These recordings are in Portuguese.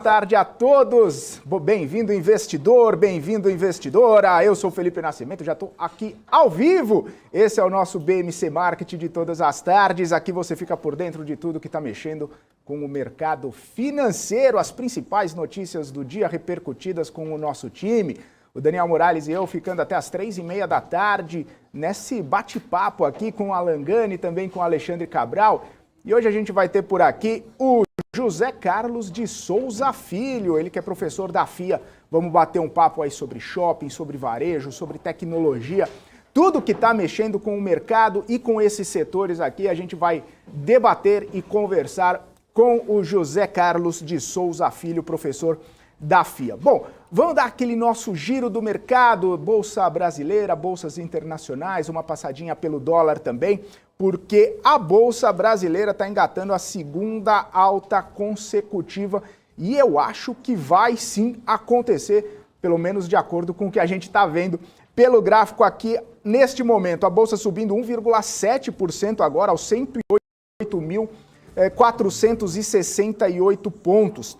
Boa tarde a todos, bem-vindo investidor, bem-vindo investidora, eu sou Felipe Nascimento, já estou aqui ao vivo, esse é o nosso BMC Market de todas as tardes, aqui você fica por dentro de tudo que está mexendo com o mercado financeiro, as principais notícias do dia repercutidas com o nosso time, o Daniel Morales e eu ficando até as 3h30 da tarde, nesse bate-papo aqui com o Alan Gani, também com o Alexandre Cabral, e hoje a gente vai ter por aqui o José Carlos de Souza Filho, ele que é professor da FIA. Vamos bater um papo aí sobre shopping, sobre varejo, sobre tecnologia, tudo que está mexendo com o mercado e com esses setores aqui, a gente vai debater e conversar com o José Carlos de Souza Filho, professor da FIA. Bom, vamos dar aquele nosso giro do mercado, bolsa brasileira, bolsas internacionais, uma passadinha pelo dólar também, porque a bolsa brasileira está engatando a segunda alta consecutiva e eu acho que vai sim acontecer, pelo menos de acordo com o que a gente está vendo pelo gráfico aqui neste momento. A bolsa subindo 1,7% agora aos 108.468 pontos.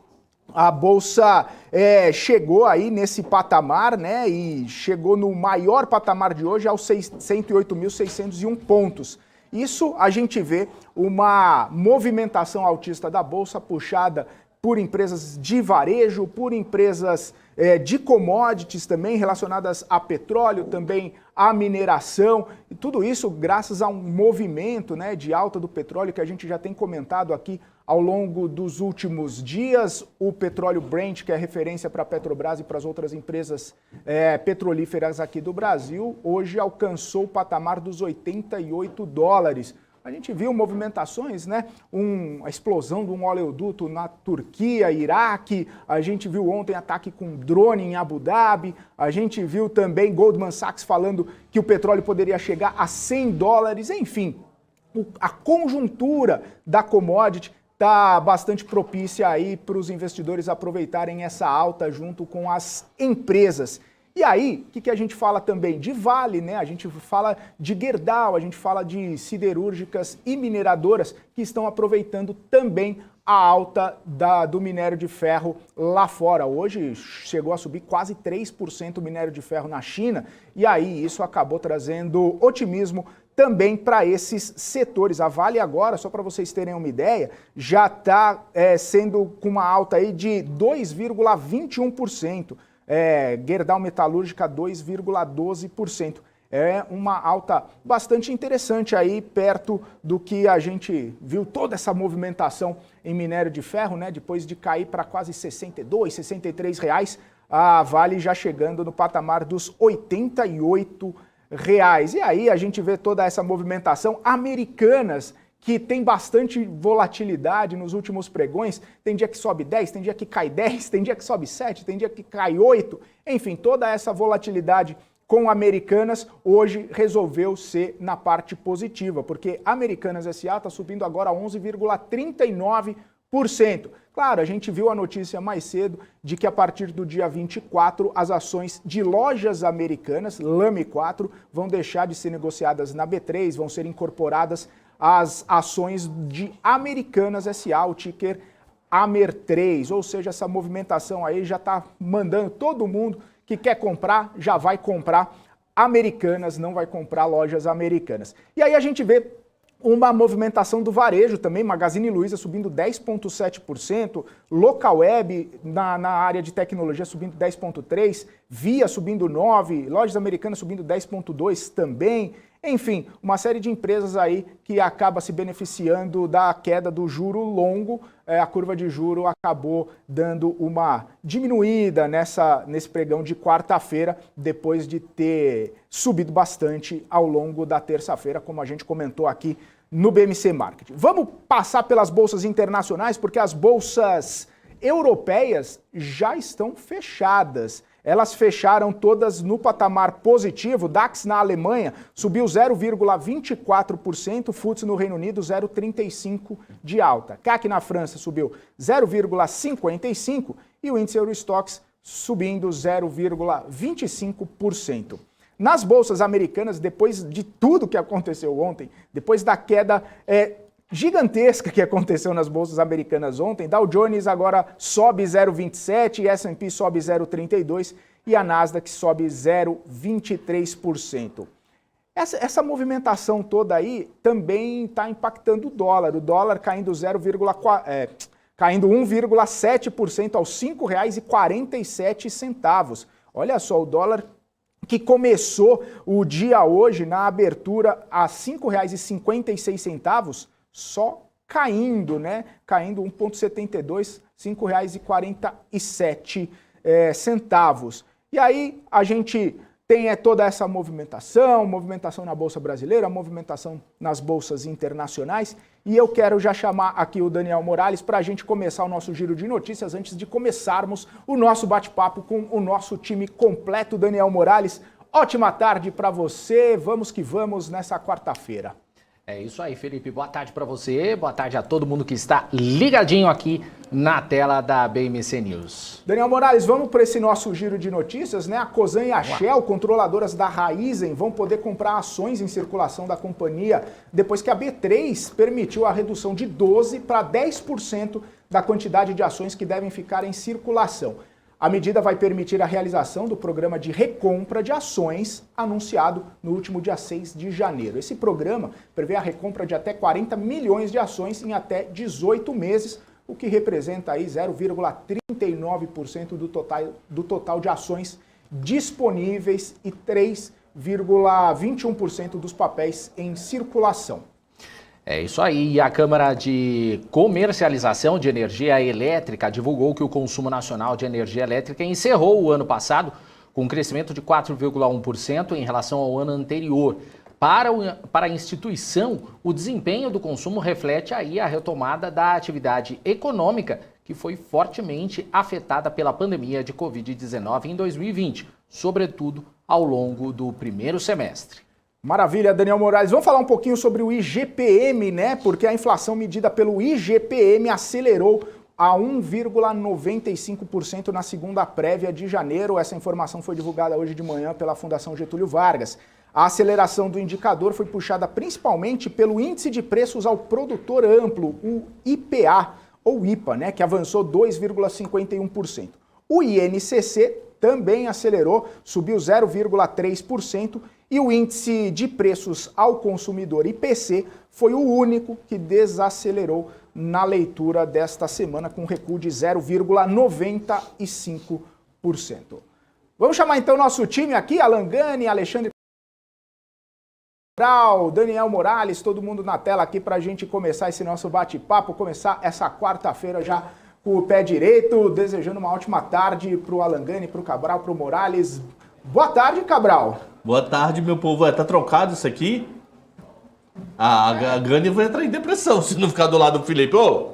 A bolsa chegou aí nesse patamar, né, e chegou no maior patamar de hoje aos 108.601 pontos. Isso a gente vê uma movimentação altista da bolsa puxada por empresas de varejo, por empresas de commodities também relacionadas a petróleo, também a mineração, e tudo isso graças a um movimento, né, de alta do petróleo que a gente já tem comentado aqui ao longo dos últimos dias. O petróleo Brent, que é referência para a Petrobras e para as outras empresas petrolíferas aqui do Brasil, hoje alcançou o patamar dos $88. A gente viu movimentações, né? A explosão de um oleoduto na Turquia, Iraque, a gente viu ontem ataque com drone em Abu Dhabi, a gente viu também Goldman Sachs falando que o petróleo poderia chegar a $100, enfim, a conjuntura da commodity está bastante propícia aí para os investidores aproveitarem essa alta junto com as empresas. E aí, o que a gente fala também? De Vale, né? A gente fala de Gerdau, a gente fala de siderúrgicas e mineradoras que estão aproveitando também a alta do minério de ferro lá fora. Hoje chegou a subir quase 3% o minério de ferro na China e aí isso acabou trazendo otimismo também para esses setores. A Vale agora, só para vocês terem uma ideia, já está sendo com uma alta aí de 2,21%. Gerdau Metalúrgica 2,12%. É uma alta bastante interessante aí, perto do que a gente viu toda essa movimentação em minério de ferro, né? Depois de cair para quase R$62, R$63, a Vale já chegando no patamar dos R$88. E aí a gente vê toda essa movimentação. Americanas, que tem bastante volatilidade nos últimos pregões, tem dia que sobe 10, tem dia que cai 10, tem dia que sobe 7, tem dia que cai 8, enfim, toda essa volatilidade com Americanas hoje resolveu ser na parte positiva, porque Americanas S.A. está subindo agora 11,39%. Claro, a gente viu a notícia mais cedo de que a partir do dia 24 as ações de lojas americanas, LAME 4, vão deixar de ser negociadas na B3, vão ser incorporadas as ações de Americanas S.A., o ticker AMER3, ou seja, essa movimentação aí já está mandando todo mundo que quer comprar, já vai comprar Americanas, não vai comprar lojas americanas. E aí a gente vê uma movimentação do varejo também, Magazine Luiza subindo 10,7%, Localweb na área de tecnologia subindo 10,3%, Via subindo 9%, Lojas Americanas subindo 10,2% também. Enfim, uma série de empresas aí que acaba se beneficiando da queda do juro longo. A curva de juro acabou dando uma diminuída nesse pregão de quarta-feira, depois de ter subido bastante ao longo da terça-feira, como a gente comentou aqui no BMC Market. Vamos passar pelas bolsas internacionais, porque as bolsas europeias já estão fechadas. Elas fecharam todas no patamar positivo. DAX na Alemanha subiu 0,24%, FTSE no Reino Unido 0,35% de alta. CAC na França subiu 0,55% e o índice Eurostoxx subindo 0,25%. Nas bolsas americanas, depois de tudo que aconteceu ontem, depois da queda gigantesca que aconteceu nas bolsas americanas ontem. Dow Jones agora sobe 0,27, S&P sobe 0,32 e a Nasdaq sobe 0,23%. Essa movimentação toda aí também está impactando o dólar caindo 1,7% aos R$ 5,47. Olha só, o dólar que começou o dia hoje na abertura a R$ 5,56, só caindo, né? Caindo 1,72, R$ 5,47. E aí a gente tem toda essa movimentação na Bolsa Brasileira, movimentação nas bolsas internacionais, e eu quero já chamar aqui o Daniel Morales para a gente começar o nosso giro de notícias antes de começarmos o nosso bate-papo com o nosso time completo. Daniel Morales, ótima tarde para você, vamos que vamos nessa quarta-feira. É isso aí, Felipe. Boa tarde para você, boa tarde a todo mundo que está ligadinho aqui na tela da BMC News. Daniel Morales, vamos para esse nosso giro de notícias, né? A Cosan e a Shell, controladoras da Raízen, vão poder comprar ações em circulação da companhia depois que a B3 permitiu a redução de 12% para 10% da quantidade de ações que devem ficar em circulação. A medida vai permitir a realização do programa de recompra de ações anunciado no último dia 6 de janeiro. Esse programa prevê a recompra de até 40 milhões de ações em até 18 meses, o que representa aí 0,39% do total de ações disponíveis e 3,21% dos papéis em circulação. É isso aí, e a Câmara de Comercialização de Energia Elétrica divulgou que o consumo nacional de energia elétrica encerrou o ano passado com um crescimento de 4,1% em relação ao ano anterior. Para a instituição, o desempenho do consumo reflete aí a retomada da atividade econômica, que foi fortemente afetada pela pandemia de Covid-19 em 2020, sobretudo ao longo do primeiro semestre. Maravilha, Daniel Morales. Vamos falar um pouquinho sobre o IGPM, né? Porque a inflação medida pelo IGPM acelerou a 1,95% na segunda prévia de janeiro. Essa informação foi divulgada hoje de manhã pela Fundação Getúlio Vargas. A aceleração do indicador foi puxada principalmente pelo Índice de Preços ao Produtor Amplo, o IPA, ou IPA, né? Que avançou 2,51%. O INCC também acelerou, subiu 0,3%, e o índice de preços ao consumidor, IPC, foi o único que desacelerou na leitura desta semana, com recuo de 0,95%. Vamos chamar então nosso time aqui, Alan Gani, Alexandre Cabral, Daniel Morales, todo mundo na tela aqui para a gente começar esse nosso bate-papo, começar essa quarta-feira já com o pé direito, desejando uma ótima tarde para o Alan Gani, para o Cabral, para o Morales. Boa tarde, Cabral. Boa tarde, meu povo. Tá trocado isso aqui? A Gani vai entrar em depressão se não ficar do lado do Felipe. Ô!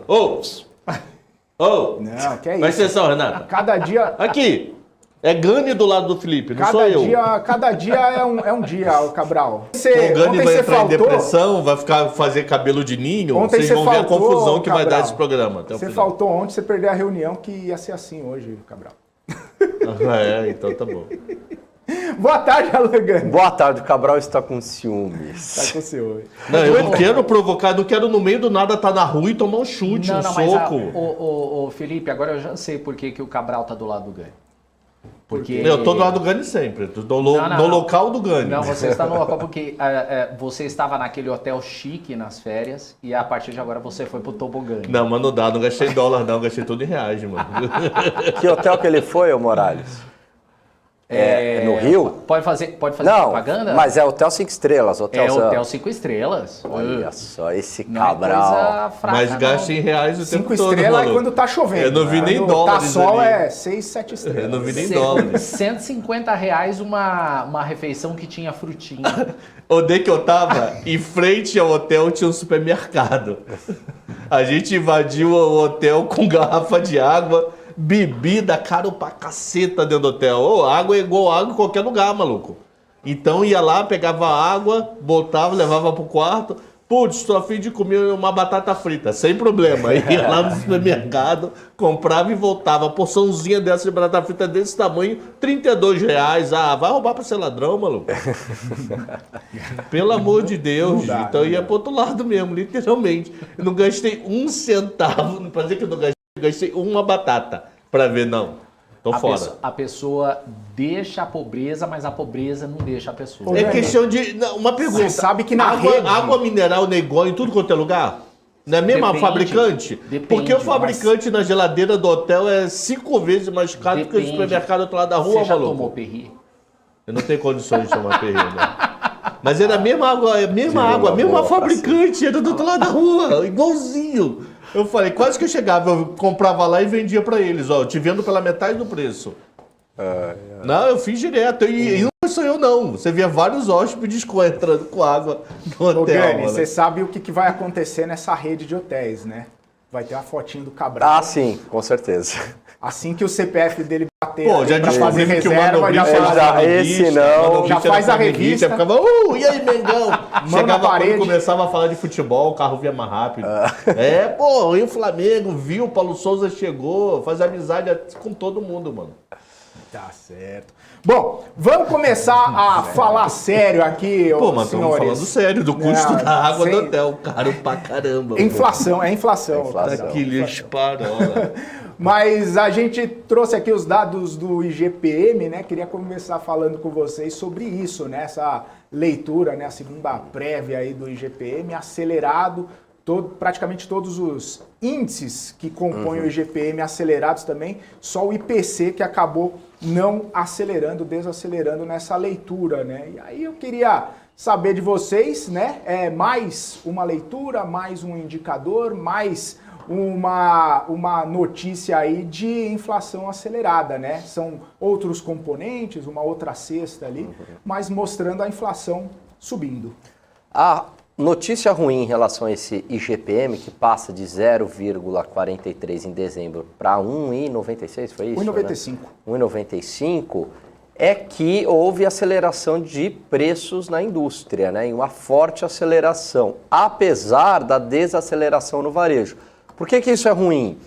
Não, que é isso. Presta atenção, Renata. Cada dia... Aqui. É Gani do lado do Felipe, não sou eu. Cada dia é um dia, Cabral. O Gani vai entrar em depressão, vai fazer cabelo de ninho. Ontem vocês vão ver a confusão que Cabral, vai dar esse programa. Você faltou ontem, você perdeu a reunião que ia ser assim hoje, Cabral. Então tá bom. Boa tarde, Alan Gani. Boa tarde, o Cabral está com ciúmes. Tá com ciúmes. Não, eu não quero provocar, não quero no meio do nada estar na rua e tomar um chute, soco. Mas, Felipe, agora eu já sei por que o Cabral tá do lado do Gani. Porque... Eu tô do lado do Gani sempre, no local do Gani. Não, você está no local porque você estava naquele hotel chique nas férias e a partir de agora você foi pro tobogã. Não, mas não dá, não gastei dólar não, gastei tudo em reais, mano. Que hotel que ele foi, ô Morales? No Rio? Pode fazer não, propaganda? Mas é Hotel 5 Estrelas. Hotel 5 Estrelas. Olha só, esse não Cabral. É fraca, mas gasta em reais o tempo todo. 5 estrelas é quando tá chovendo. Eu não vi nem dólares. Tá sol ali. É 6, 7 estrelas. Eu não vi nem dólares. R$150 uma refeição que tinha frutinha. Onde é que eu tava? Em frente ao hotel tinha um supermercado. A gente invadiu o hotel com garrafa de água. Bebida caro pra caceta dentro do hotel. Água é igual água em qualquer lugar, maluco. Então ia lá, pegava água, botava, levava pro quarto. Putz, estou a fim de comer uma batata frita, sem problema. Ia lá no supermercado, comprava e voltava. Porçãozinha dessa de batata frita desse tamanho, R$32. Ah, vai roubar pra ser ladrão, maluco. Pelo amor de Deus. Dá, então ia pro outro lado mesmo, literalmente. Eu não gastei um centavo, pra dizer que eu não gastei uma batata pra ver, não. Tô fora. A pessoa deixa a pobreza, mas a pobreza não deixa a pessoa. É questão de... Não, uma pergunta. Você sabe que na água, rede... água mineral negócio em tudo quanto é lugar? Não é mesmo a fabricante? Depende, Porque o fabricante na geladeira do hotel é 5 vezes mais caro do que o supermercado do outro lado da rua, Você já maluco. tomou Perrier? Eu não tenho condições de tomar Perrier, né? Mas era a mesma água, a mesma fabricante, era do outro lado da rua, igualzinho. Eu falei, quase que eu chegava, eu comprava lá e vendia pra eles, ó, te vendo pela metade do preço. Não, eu fiz direto, e não sou eu não. Você via vários hóspedes entrando com água no Ô, hotel. Gani, você sabe o que vai acontecer nessa rede de hotéis, né? Vai ter uma fotinho do Cabral. Ah, sim, com certeza. Assim que o CPF dele bater Pô, já pra fazer descobrimos que o reserva, Mano já Brito faz... já- esse não. Já faz a revista. Ficava, e aí, Mengão? na Chegava parede. quando começava a falar de futebol, o carro vinha mais rápido. E o Flamengo viu, o Paulo Souza chegou, faz amizade com todo mundo, mano. Tá certo. Bom, vamos começar a falar sério aqui, Pô, mas estamos senhores. falando sério do custo Não, da água sem- do hotel, caro pra caramba. Inflação, é inflação. Inflação. Daquele esparola. Mas a gente trouxe aqui os dados do IGPM, né? Queria começar falando com vocês sobre isso, né? Essa leitura, né? A segunda prévia aí do IGPM, acelerado, praticamente todos os índices que compõem o IGPM acelerados também, só o IPC que acabou não acelerando, desacelerando nessa leitura, né? E aí eu queria saber de vocês, né? Mais uma leitura, mais um indicador, mais uma notícia aí de inflação acelerada, né? São outros componentes, uma outra cesta ali, mas mostrando a inflação subindo. A notícia ruim em relação a esse IGPM, que passa de 0,43 em dezembro para 1,96, foi isso? 1,95. Né? 1,95 é que houve aceleração de preços na indústria, né? E uma forte aceleração, apesar da desaceleração no varejo. Por que isso é ruim?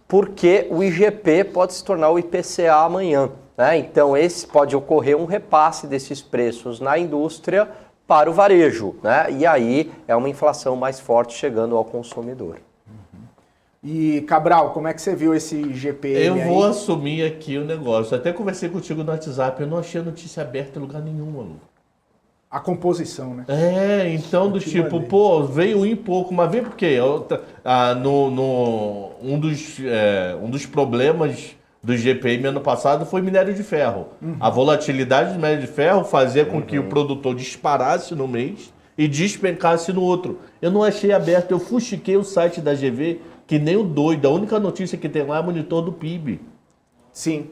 Porque o IGP pode se tornar o IPCA amanhã, né? Então esse pode ocorrer um repasse desses preços na indústria para o varejo, né? E aí é uma inflação mais forte chegando ao consumidor. E, Cabral, como é que você viu esse IGPM Eu aí? vou assumir aqui o negócio. Até conversei contigo no WhatsApp, eu não achei a notícia aberta em lugar nenhum, mano. A composição, né? Então do te tipo, mandei. pô, veio um pouco, mas veio por quê? Um dos problemas do IGPM ano passado foi minério de ferro. A volatilidade do minério de ferro fazia com que o produtor disparasse no mês e despencasse no outro. Eu não achei aberto, eu fuxiquei o site da GV, que nem o doido. A única notícia que tem lá é monitor do PIB. Sim.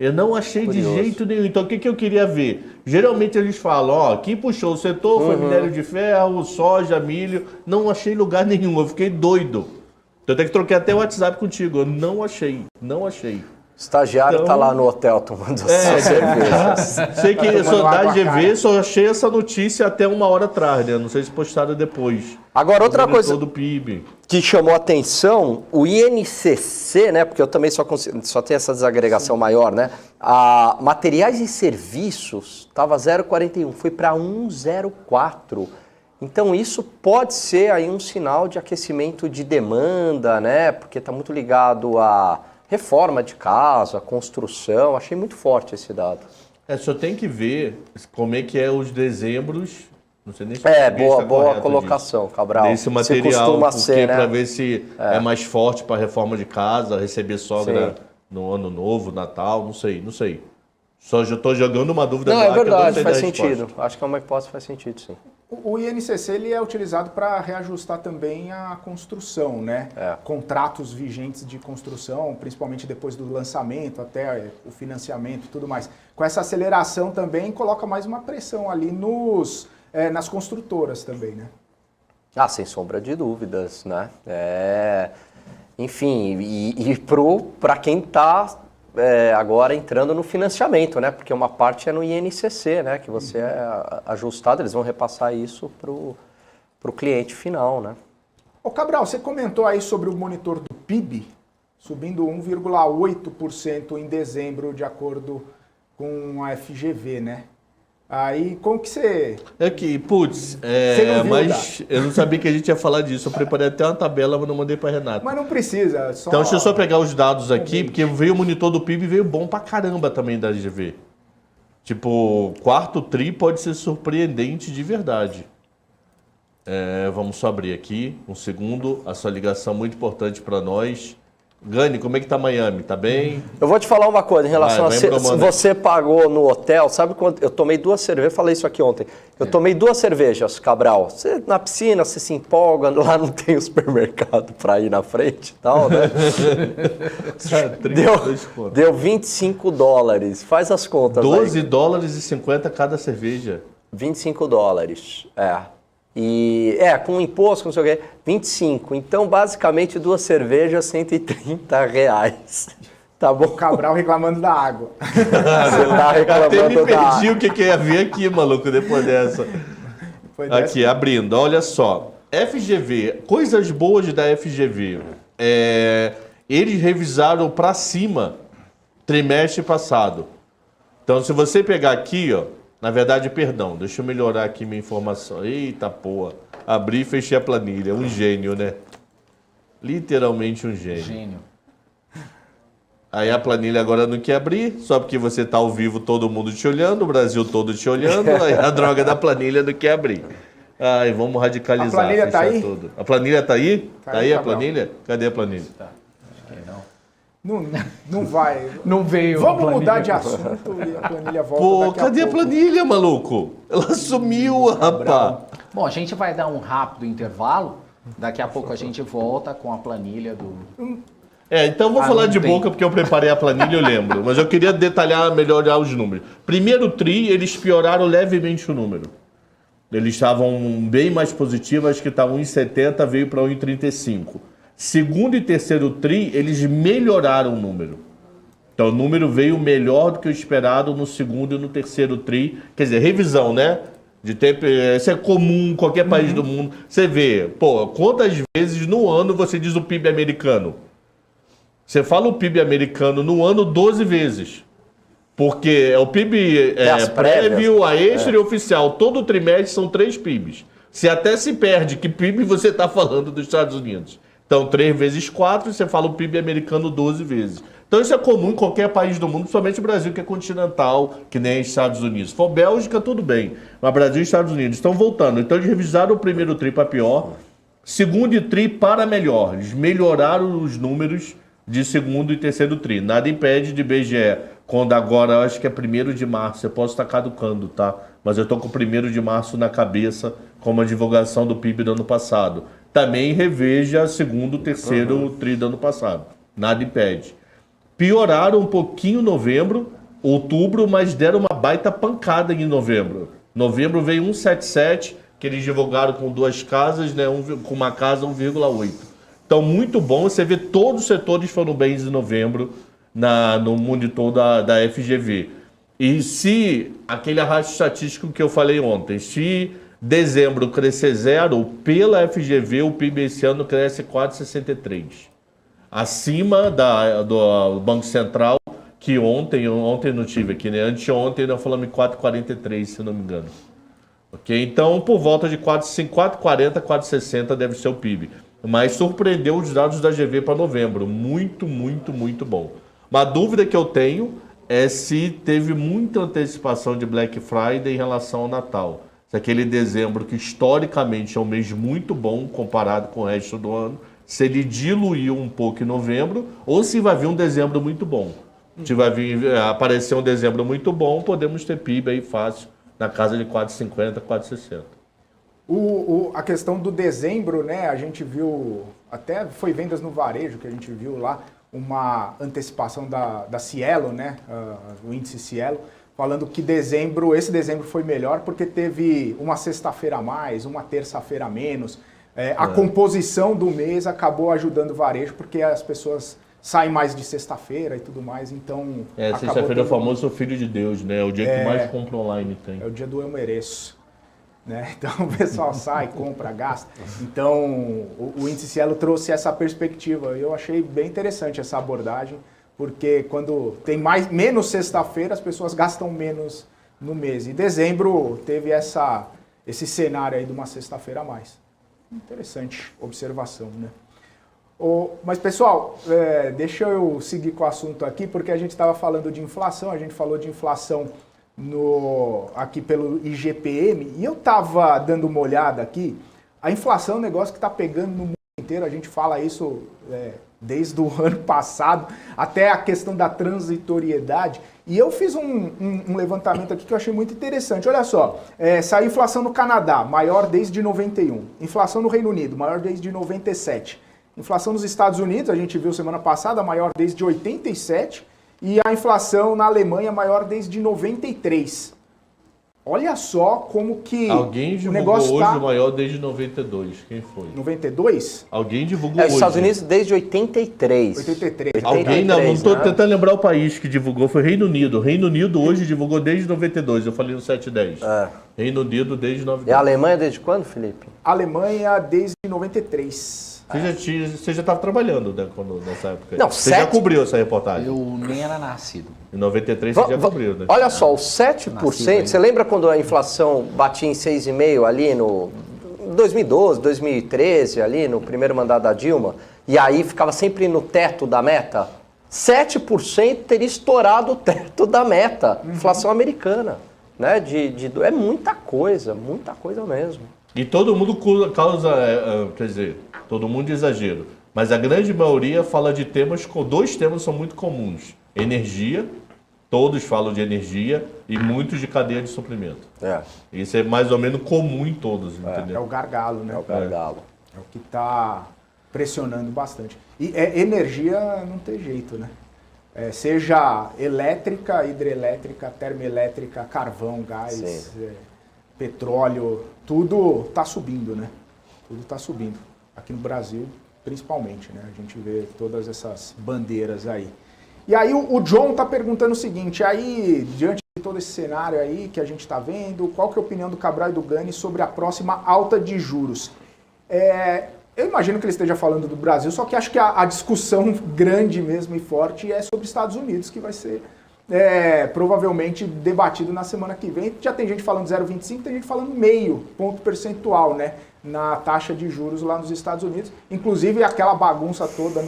Eu não achei Curioso. de jeito nenhum. Então, o que eu queria ver? Geralmente eles falam, ó, quem puxou o setor foi minério de ferro, soja, milho. Não achei lugar nenhum, eu fiquei doido. Então, eu tenho que trocar até o WhatsApp contigo. Eu não achei. O estagiário Então- tá lá no hotel tomando sua cerveja. Sei que eu sou tomando da água, GV, cara. só achei essa notícia até 1 hora atrás, né? Não sei se postaram depois. Agora, outra Monitor coisa do PIB. que chamou atenção, o INCC, né? Porque eu também só tenho essa desagregação maior, né? A materiais e serviços estava 0,41, foi para 1,04. Então isso pode ser aí um sinal de aquecimento de demanda, né? Porque está muito ligado à reforma de casa, à construção. Achei muito forte esse dado. Só tem que ver como é que é os dezembros. Não sei nem se É, o português tá boa correto colocação, Cabral. desse Se material, costuma porque ser, né? para ver se é mais forte para reforma de casa, receber sogra Sim. no ano novo, Natal, não sei. Só já estou jogando uma dúvida Não, no é ar que eu não verdade, sei faz da resposta. sentido. Acho que é uma hipótese que faz sentido, sim. O INCC ele é utilizado para reajustar também a construção, né? Contratos vigentes de construção, principalmente depois do lançamento, até o financiamento e tudo mais. Com essa aceleração também coloca mais uma pressão ali nas construtoras também, né? Ah, sem sombra de dúvidas, né? Enfim, para quem está agora entrando no financiamento, né? Porque uma parte é no INCC, né? Que você é ajustado, eles vão repassar isso para o cliente final, né? Ô Cabral, você comentou aí sobre o monitor do PIB, subindo 1,8% em dezembro, de acordo com a FGV, né? Aí, como que você... É que, putz, Você não viu, mas eu não sabia que a gente ia falar disso. Eu preparei até uma tabela, mas não mandei para Renata. Mas não precisa, só... Então, deixa eu só pegar os dados aqui, porque veio o monitor do PIB e veio bom pra caramba também da FGV. Tipo, quarto tri pode ser surpreendente de verdade. Vamos só abrir aqui, um segundo. A sua ligação muito importante para nós. Gani, como é que tá Miami? Tá bem? Eu vou te falar uma coisa em relação Vai, se bromando. você pagou no hotel, sabe quando eu tomei 2 cervejas, falei isso aqui ontem. Eu tomei 2 cervejas, Cabral. Você na piscina, você se empolga, lá não tem o supermercado para ir na frente e tal, né? Deu $25. Faz as contas aí. $12,50 cada cerveja. $25, E com imposto, não sei o quê, 25. Então, basicamente, 2 cervejas, R$130. Tá bom? O Cabral reclamando da água. Você tá Até me reclamando da... perdi o que ia vir aqui, maluco, depois dessa. Foi dessa. Aqui, abrindo, olha só. FGV, coisas boas da FGV. Eles revisaram para cima trimestre passado. Então, se você pegar aqui, ó, na verdade, perdão, deixa eu melhorar aqui minha informação. Eita porra, abri e fechei a planilha. Um gênio, né? Literalmente um gênio. Gênio. Aí a planilha agora não quer abrir, só porque você tá ao vivo, todo mundo te olhando, o Brasil todo te olhando, aí a droga da planilha não quer abrir. Ai, vamos radicalizar. A planilha tá fechar aí? tudo. A planilha tá aí? Tá aí a Cabral. planilha? Cadê a planilha? Não vai. Não veio. Vamos mudar de assunto e a planilha volta Pô, daqui cadê a pouco. planilha, maluco? Ela sumiu, rapaz. Bom, a gente vai dar um rápido intervalo. Daqui a pouco a gente volta com a planilha do... Então vou falar não de tem. boca porque eu preparei a planilha, eu lembro. Mas eu queria detalhar, melhorar os números. Primeiro tri, eles pioraram levemente o número. Eles estavam bem mais positivos, acho que estava 1,70, veio para 1,35. Segundo e terceiro tri, eles melhoraram o número. Então o número veio melhor do que o esperado no segundo e no terceiro tri. Quer dizer, revisão, né? De tempo, isso é comum em qualquer país do mundo. Você vê, pô, quantas vezes no ano você diz o PIB americano? Você fala o PIB americano no ano 12 vezes. Porque é o PIB as prévio, prévias. a extra e oficial. Todo trimestre são 3 PIBs. Você até se perde que PIB você está falando dos Estados Unidos. Então, 3 vezes 4, você fala o PIB americano 12 vezes. Então, isso é comum em qualquer país do mundo, principalmente o Brasil, que é continental, que nem Estados Unidos. Se for Bélgica, tudo bem. Mas Brasil e Estados Unidos estão voltando. Então, eles revisaram o primeiro tri para pior, segundo tri para melhor. Eles melhoraram os números de segundo e terceiro tri. Nada impede de IBGE, quando agora, eu acho que é 1º de março, eu posso estar caducando, tá? Mas eu estou com o 1º de março na cabeça, como a divulgação do PIB do ano passado. Também reveja segundo, terceiro tri do ano passado. Nada impede. Pioraram um pouquinho novembro, outubro, mas deram uma baita pancada em novembro. Novembro veio 1,77, que eles divulgaram com 2 casas, né? Com uma casa 1,8. Então, muito bom. Você vê todos os setores foram bem em novembro no monitor da FGV. E se aquele arrasto estatístico que eu falei ontem, se dezembro crescer 0, pela FGV o PIB esse ano cresce 4,63. Acima do Banco Central, que ontem não tive aqui, né? Anteontem nós falamos em 4,43, se não me engano. Ok? Então, por volta de 4,40, 4,60 deve ser o PIB. Mas surpreendeu os dados da GV para novembro. Muito, muito, muito bom. Uma dúvida que eu tenho é se teve muita antecipação de Black Friday em relação ao Natal. Se aquele dezembro, que historicamente é um mês muito bom comparado com o resto do ano, se ele diluiu um pouco em novembro, ou se vai vir um dezembro muito bom. Se vai aparecer um dezembro muito bom, podemos ter PIB aí fácil, na casa de 4,50, 4,60. A questão do dezembro, né? A gente viu, até foi vendas no varejo que a gente viu lá, uma antecipação da Cielo, né? O índice Cielo, falando que esse dezembro foi melhor porque teve uma sexta-feira a mais, uma terça-feira a menos. A composição do mês acabou ajudando o varejo porque as pessoas saem mais de sexta-feira e tudo mais, então... Sexta-feira é o famoso filho de Deus, né? É o dia que mais compra online tem. É o dia do eu mereço. né? Então o pessoal sai, compra, gasta. Então o índice Cielo trouxe essa perspectiva. Eu achei bem interessante essa abordagem, porque quando tem menos sexta-feira, as pessoas gastam menos no mês. E dezembro teve esse cenário aí de uma sexta-feira a mais. Interessante observação, né? Mas, pessoal, deixa eu seguir com o assunto aqui, porque a gente estava falando de inflação, a gente falou de inflação aqui pelo IGPM, e eu estava dando uma olhada aqui. A inflação é um negócio que está pegando no mundo inteiro, a gente fala isso desde o ano passado, até a questão da transitoriedade. E eu fiz um levantamento aqui que eu achei muito interessante. Olha só, saiu inflação no Canadá, maior desde 91. Inflação no Reino Unido, maior desde 97. Inflação nos Estados Unidos, a gente viu semana passada, maior desde 87. E a inflação na Alemanha, maior desde 93. Olha só como que alguém o divulgou negócio hoje tá... o maior desde 92. Quem foi? 92? Alguém divulgou Os hoje. Estados Unidos desde 83. 83. Alguém, não estou né? tentando lembrar o país que divulgou, foi Reino Unido. Reino Unido hoje divulgou desde 92, eu falei no 710. Reino Unido desde 92. E a Alemanha desde quando, Felipe? Alemanha desde 93. Você já estava trabalhando, né, nessa época? Não, você já cobriu essa reportagem? Eu nem era nascido. Em 93 você já cobriu, né? Olha só, os 7%, você lembra quando a inflação batia em 6,5% ali no 2012, 2013, ali no primeiro mandato da Dilma, e aí ficava sempre no teto da meta? 7% teria estourado o teto da meta, inflação americana, né? É muita coisa mesmo. E todo mundo causa, quer dizer, todo mundo de exagero. Mas a grande maioria fala de temas, dois temas são muito comuns. Energia, todos falam de energia, e muitos de cadeia de suprimento. Isso é mais ou menos comum em todos, entendeu? É o gargalo, né? É o gargalo. É o que está pressionando bastante. E energia não tem jeito, né? Seja elétrica, hidrelétrica, termoelétrica, carvão, gás, petróleo, tudo está subindo, né? Tudo está subindo. Aqui no Brasil, principalmente, né? A gente vê todas essas bandeiras aí. E aí o John está perguntando o seguinte, aí, diante de todo esse cenário aí que a gente está vendo, qual que é a opinião do Cabral e do Gani sobre a próxima alta de juros? Eu imagino que ele esteja falando do Brasil, só que acho que a discussão grande mesmo e forte é sobre Estados Unidos, que vai ser provavelmente debatido na semana que vem. Já tem gente falando 0,25, tem gente falando meio ponto percentual, né, na taxa de juros lá nos Estados Unidos. Inclusive aquela bagunça toda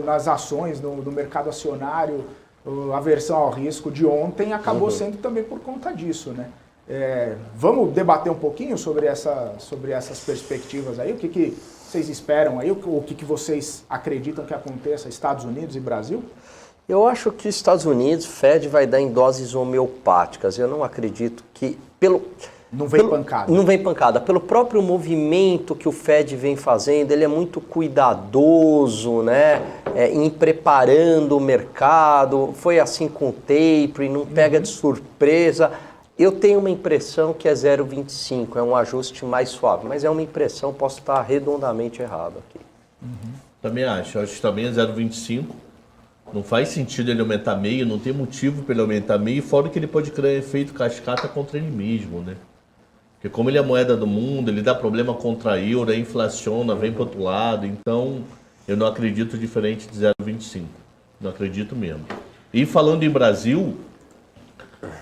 nas ações, no mercado acionário, a aversão ao risco de ontem acabou sendo também por conta disso, né? Vamos debater um pouquinho sobre essas perspectivas aí, o que vocês esperam aí, o que vocês acreditam que aconteça Estados Unidos e Brasil? Eu acho que Estados Unidos, Fed vai dar em doses homeopáticas. Eu não acredito que... Não vem pancada. Não vem pancada. Pelo próprio movimento que o Fed vem fazendo, ele é muito cuidadoso, né? Em preparando o mercado. Foi assim com o tapering, não pega de surpresa. Eu tenho uma impressão que é 0,25, é um ajuste mais suave. Mas é uma impressão, posso estar redondamente errado aqui. Também acho que também é 0,25. Não faz sentido ele aumentar meio, não tem motivo para ele aumentar meio, fora que ele pode criar efeito cascata contra ele mesmo, né? Porque como ele é a moeda do mundo, ele dá problema contra a euro, inflaciona, vem para o outro lado, então eu não acredito diferente de 0,25, não acredito mesmo. E falando em Brasil,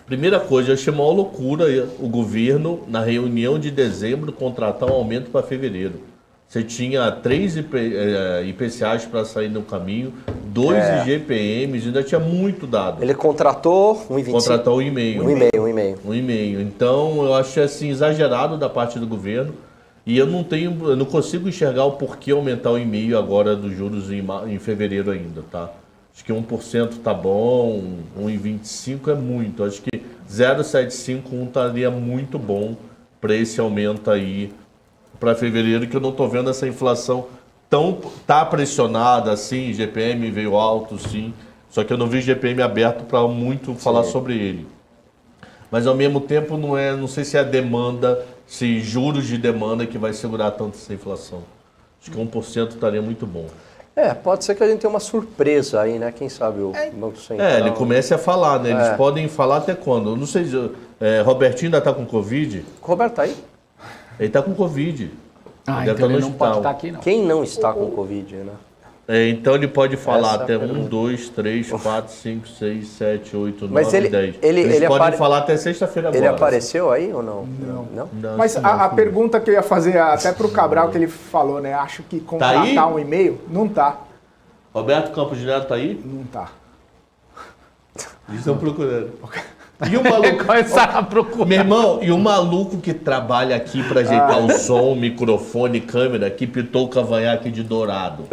primeira coisa, eu achei uma loucura o governo, na reunião de dezembro, contratar um aumento para fevereiro. Você tinha 3 IPCAs para sair no caminho, 2 IGPMs, ainda tinha muito dado. Ele contratou 1,25. Contratou 1,5. 1,5. Então, eu achei assim, exagerado da parte do governo. E eu não consigo enxergar o porquê aumentar o 1,5 agora dos juros em fevereiro ainda, tá? Acho que 1% tá bom, 1,25 é muito. Acho que 0,75 estaria muito bom para esse aumento aí para fevereiro, que eu não estou vendo essa inflação tá pressionada assim, GPM veio alto sim, só que eu não vi GPM aberto para muito falar sobre ele. Mas ao mesmo tempo não sei se é a demanda, se juros de demanda que vai segurar tanto essa inflação. Acho que 1% estaria muito bom. Pode ser que a gente tenha uma surpresa aí, né? Quem sabe o Banco Central... Ele comece a falar, né? Eles podem falar até quando? Eu não sei, Robertinho ainda tá com Covid? Roberto, tá aí? Ele tá com Covid. Então ele não pode estar aqui, não. Quem não está com Covid, né? Então ele pode falar Essa até é a 1, 2, 3, 4, 5, 6, 7, 8, 9, Mas 10. ele Eles podem falar até sexta-feira agora. Ele apareceu aí ou não? Não, Mas a pergunta que eu ia fazer até pro Cabral, que ele falou, né? Acho que contratar um e-mail, não tá. Roberto Campos Neto tá aí? Não tá. Eles estão procurando. E o maluco... Começar a procurar. Meu irmão, e o maluco que trabalha aqui pra ajeitar o som, microfone, câmera, que pintou o cavanhaque de dourado.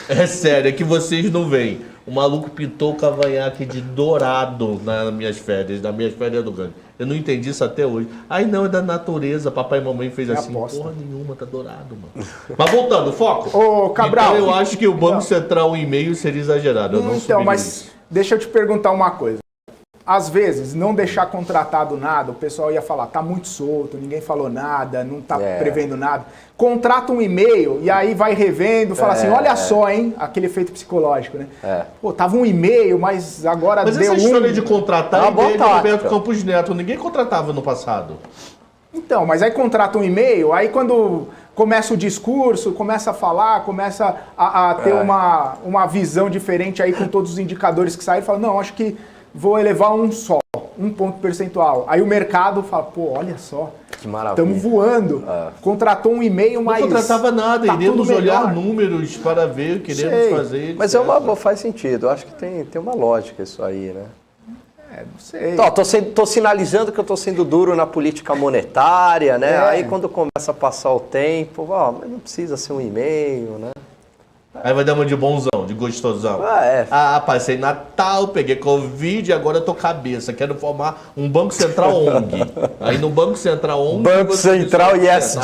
É sério, é que vocês não veem. O maluco pintou o cavanhaque de dourado nas minhas férias do Gani. Eu não entendi isso até hoje. Ai não, é da natureza. Papai e mamãe fez assim. aposta. Porra nenhuma, tá dourado, mano. Mas voltando, foco. Ô, Cabral. Então eu acho que o Banco Central em e-mail seria exagerado. Eu não Então, mas isso. deixa eu te perguntar uma coisa. Às vezes, não deixar contratado nada, o pessoal ia falar, tá muito solto, ninguém falou nada, não tá prevendo nada. Contrata um e-mail e aí vai revendo, fala assim, olha só, hein, aquele efeito psicológico, né? Pô, tava um e-mail, mas agora Mas deu essa história de contratar é dele, Roberto Campos Neto, ninguém contratava no passado. Então, mas aí contrata um e-mail, aí quando começa o discurso, começa a falar, começa a ter uma visão diferente aí com todos os indicadores que saem, fala, não, acho que vou elevar um ponto percentual. Aí o mercado fala, pô, olha só, que maravilha. Estamos voando. Contratou um e-mail, mas... Não contratava nada, tá iremos olhar números para ver o que queremos fazer. Mas faz sentido, eu acho que tem uma lógica isso aí, né? Não sei. Tô sinalizando que eu tô sendo duro na política monetária, né? Aí quando começa a passar o tempo, mas não precisa ser um e-mail, né? Aí vai dar uma de bonzão, de gostosão. Passei Natal, peguei Covid, agora eu tô cabeça. Quero formar um Banco Central ONG. Aí no Banco Central ONG... Banco Central ESG.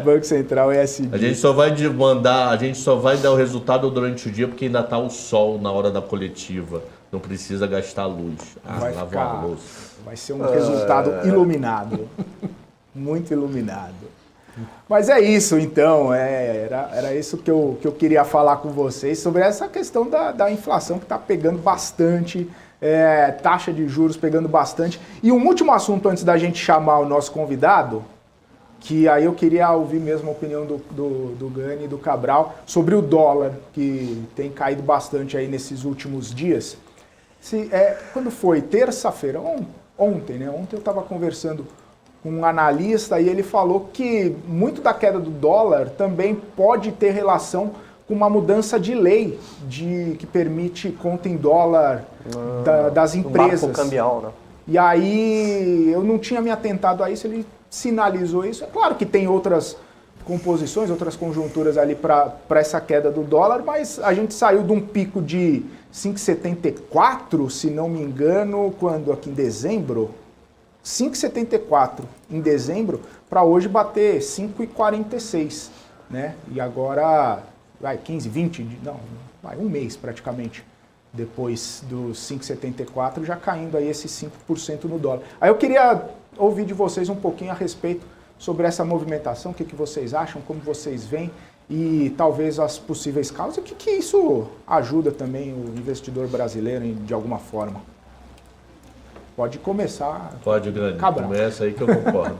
Banco Central ESG. A gente só vai dar o resultado durante o dia porque ainda tá o sol na hora da coletiva. Não precisa gastar luz. Vai ser um resultado iluminado. Muito iluminado. Mas é isso, então. Era isso que eu queria falar com vocês sobre essa questão da inflação que está pegando bastante, taxa de juros pegando bastante. E um último assunto antes da gente chamar o nosso convidado, que aí eu queria ouvir mesmo a opinião do Gani e do Cabral sobre o dólar, que tem caído bastante aí nesses últimos dias. Quando foi? Terça-feira? Ontem, né? Ontem eu estava conversando um analista e ele falou que muito da queda do dólar também pode ter relação com uma mudança de lei que permite conta em dólar das empresas. Marco cambial, né? E aí eu não tinha me atentado a isso, ele sinalizou isso. É claro que tem outras composições, outras conjunturas ali para essa queda do dólar, mas a gente saiu de um pico de 5,74, se não me engano, quando aqui em dezembro... 5,74 em dezembro, para hoje bater 5,46, né? E agora, 15, 20, um mês praticamente, depois dos 5,74, já caindo aí esses 5% no dólar. Aí eu queria ouvir de vocês um pouquinho a respeito sobre essa movimentação, o que vocês acham, como vocês veem, e talvez as possíveis causas, e o que isso ajuda também o investidor brasileiro de alguma forma. Pode começar. Pode, Gani. Cabral. Começa aí que eu concordo.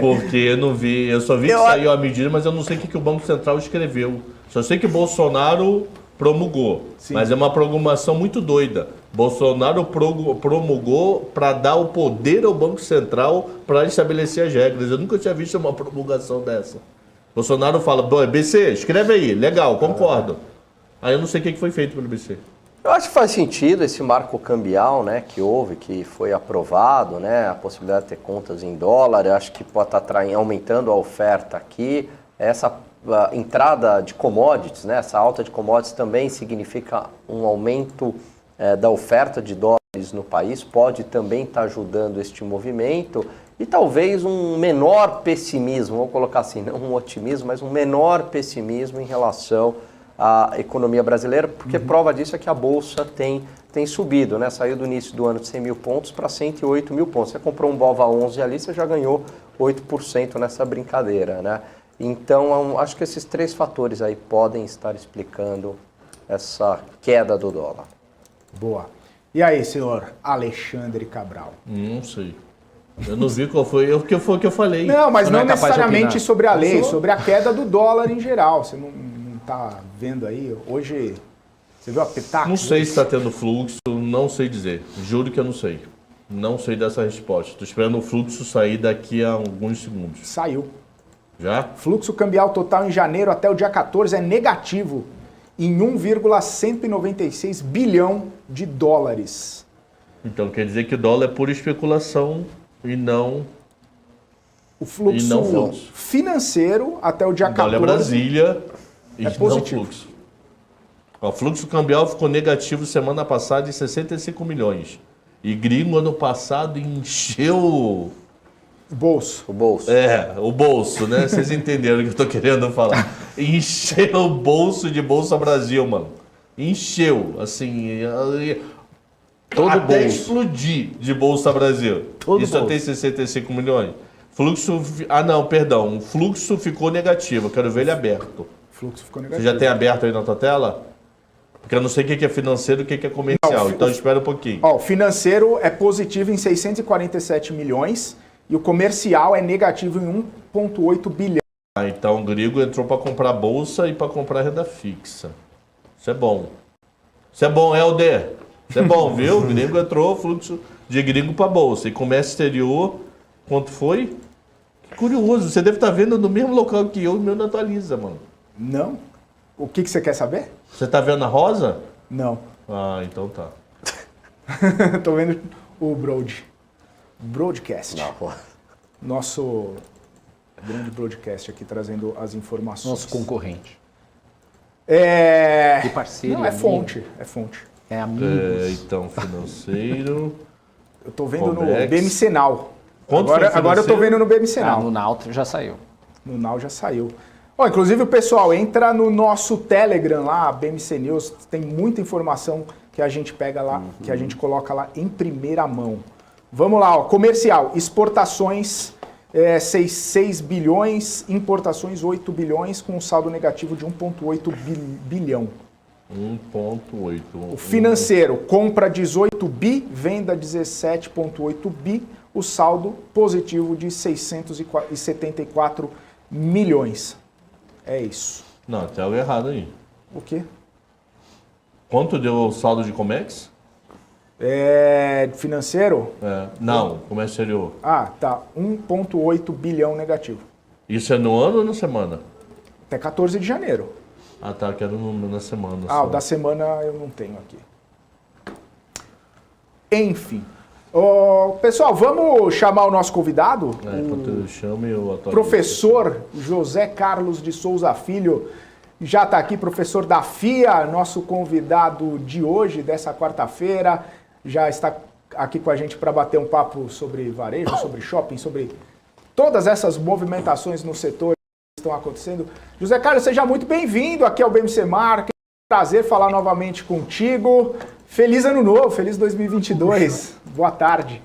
Porque eu não vi, eu só vi que saiu a medida, mas eu não sei o que o Banco Central escreveu. Só sei que o Bolsonaro promulgou. Sim. Mas é uma promulgação muito doida. Bolsonaro promulgou para dar o poder ao Banco Central para estabelecer as regras. Eu nunca tinha visto uma promulgação dessa. Bolsonaro fala, BC, escreve aí, legal, concordo. Aí eu não sei o que foi feito pelo BC. Eu acho que faz sentido esse marco cambial, né, que foi aprovado, né, a possibilidade de ter contas em dólar. Eu acho que pode estar aumentando a oferta aqui. Essa entrada de commodities, né, essa alta de commodities também significa um aumento da oferta de dólares no país, pode também estar ajudando este movimento. E talvez um menor pessimismo, vou colocar assim, não um otimismo, mas um menor pessimismo em relação à economia brasileira, porque prova disso é que a Bolsa tem tem subido, né? Saiu do início do ano de 100 mil pontos para 108 mil pontos. Você comprou um BOVA 11 ali, você já ganhou 8% nessa brincadeira, né? Então, acho que esses 3 fatores aí podem estar explicando essa queda do dólar. Boa. E aí, senhor Alexandre Cabral? Não sei. Eu não vi qual foi o que eu falei. Não, mas Você não não é capaz de necessariamente opinar. sobre a lei, sobre a queda do dólar em geral. Você não tá vendo aí? Hoje, você viu a petaca? Não sei se está tendo fluxo, não sei dizer. Juro que eu não sei. Não sei dessa resposta. Estou esperando o fluxo sair daqui a alguns segundos. Saiu. Já? Fluxo cambial total em janeiro até o dia 14 é negativo em 1,196 bilhão de dólares. Então quer dizer que o dólar é pura especulação e não... O fluxo E não fluxo. financeiro até o dia O dólar 14 é Brasília e é não positivo. fluxo. O fluxo cambial ficou negativo semana passada em 65 milhões. E gringo ano passado encheu... bolso. O bolso. o bolso, né? Vocês entenderam o que eu tô querendo falar. Encheu o bolso de Bolsa Brasil, mano. Encheu, assim... Todo até bolso. explodir de Bolsa Brasil. Todo Isso bolso. tem 65 milhões. Fluxo... Ah, não, perdão. O fluxo ficou negativo. Eu quero ver ele aberto. O fluxo ficou Você negativo. já tem aberto aí na tua tela? Porque eu não sei o que é financeiro e o que é comercial. Não, Então espera um pouquinho. Ó, o financeiro é positivo em 647 milhões e o comercial é negativo em 1,8 bilhão. Ah, então o gringo entrou para comprar bolsa e para comprar renda fixa. Isso é bom. Isso é bom, Helder. Isso é bom, viu? O gringo entrou, fluxo de gringo para bolsa. E comércio exterior, quanto foi? Que curioso, você deve estar vendo no mesmo local que eu, o meu não atualiza, mano. Não? O que você quer saber? Você tá vendo a rosa? Não. Ah, então tá. Tô vendo o Broadcast. Não. Nosso grande broadcast aqui trazendo as informações. Nosso concorrente. É... Que parceiro, Não, é amigo. fonte. É fonte. É amigo. Então, financeiro. Eu tô vendo Comex. no BMC Now. Quanto foi Agora eu tô financeiro? vendo no BMC Now. No Nauta já saiu. No Now já saiu. Ó, inclusive, o pessoal, entra no nosso Telegram lá, BMC News, tem muita informação que a gente pega lá, que a gente coloca lá em primeira mão. Vamos lá, ó, comercial, exportações 6 bilhões, importações 8 bilhões, com um saldo negativo de 1,8 bilhão. 1,8. O financeiro, compra 18 bi, venda 17,8 bi, o saldo positivo de 674 milhões. É isso. Não, tem algo errado aí. O quê? Quanto deu o saldo de Comex? Financeiro? Não, comércio exterior. Ah, tá. 1,8 bilhão negativo. Isso é no ano ou na semana? Até 14 de janeiro. Ah, tá, quero na semana. Ah, só. o da semana eu não tenho aqui. Enfim. Ô, pessoal, vamos chamar o nosso convidado? Enquanto eu chamo, eu atualizo. Professor José Carlos de Souza Filho. Já está aqui, professor da FIA, nosso convidado de hoje, dessa quarta-feira. Já está aqui com a gente para bater um papo sobre varejo, sobre shopping, sobre todas essas movimentações no setor que estão acontecendo. José Carlos, seja muito bem-vindo aqui ao BMC Market. Prazer falar novamente contigo. Feliz ano novo, feliz 2022. Boa tarde.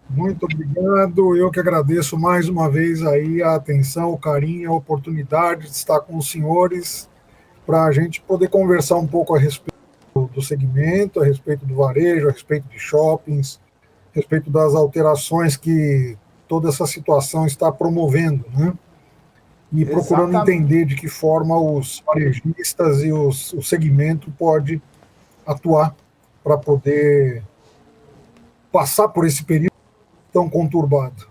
Muito obrigado, eu que agradeço mais uma vez aí a atenção, o carinho, a oportunidade de estar com os senhores para a gente poder conversar um pouco a respeito do segmento, a respeito do varejo, a respeito de shoppings, a respeito das alterações que toda essa situação está promovendo, né? E procurando Exatamente. entender de que forma os varejistas e o segmento pode atuar para poder passar por esse período tão conturbado.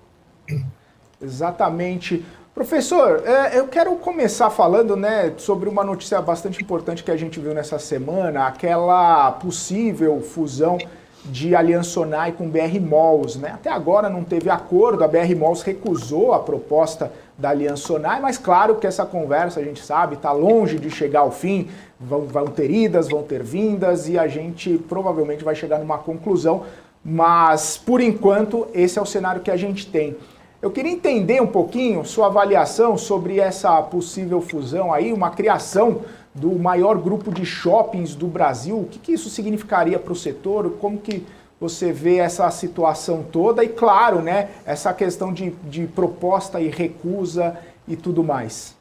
Exatamente. Professor, eu quero começar falando, né, sobre uma notícia bastante importante que a gente viu nessa semana, aquela possível fusão de Aliança Sonae com BR Malls, né? Até agora não teve acordo, a BR Malls recusou a proposta da Aliança Sonae, mas claro que essa conversa, a gente sabe, está longe de chegar ao fim, vão ter idas, vão ter vindas e a gente provavelmente vai chegar numa conclusão, mas por enquanto esse é o cenário que a gente tem. Eu queria entender um pouquinho sua avaliação sobre essa possível fusão aí, uma criação do maior grupo de shoppings do Brasil. O que isso significaria para o setor? Como que você vê essa situação toda? E claro, né, essa questão de proposta e recusa e tudo mais.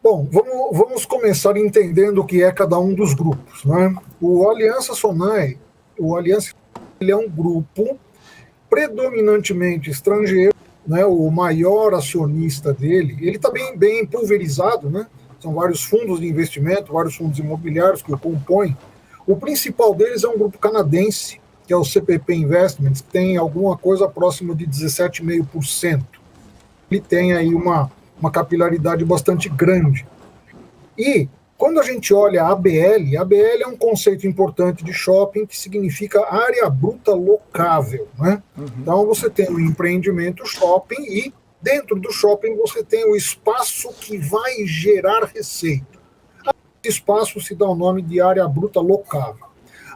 Bom, vamos começar entendendo o que é cada um dos grupos, né? O Aliança Sonae, ele é um grupo predominantemente estrangeiro, né? O maior acionista dele, ele está bem pulverizado, né? São vários fundos de investimento, vários fundos imobiliários que o compõem. O principal deles é um grupo canadense, que é o CPP Investments, que tem alguma coisa próxima de 17,5%. Ele tem aí uma capilaridade bastante grande. E quando a gente olha a ABL é um conceito importante de shopping que significa área bruta locável, né? Então você tem o empreendimento shopping e dentro do shopping você tem o espaço que vai gerar receita. Esse espaço se dá o nome de área bruta locável.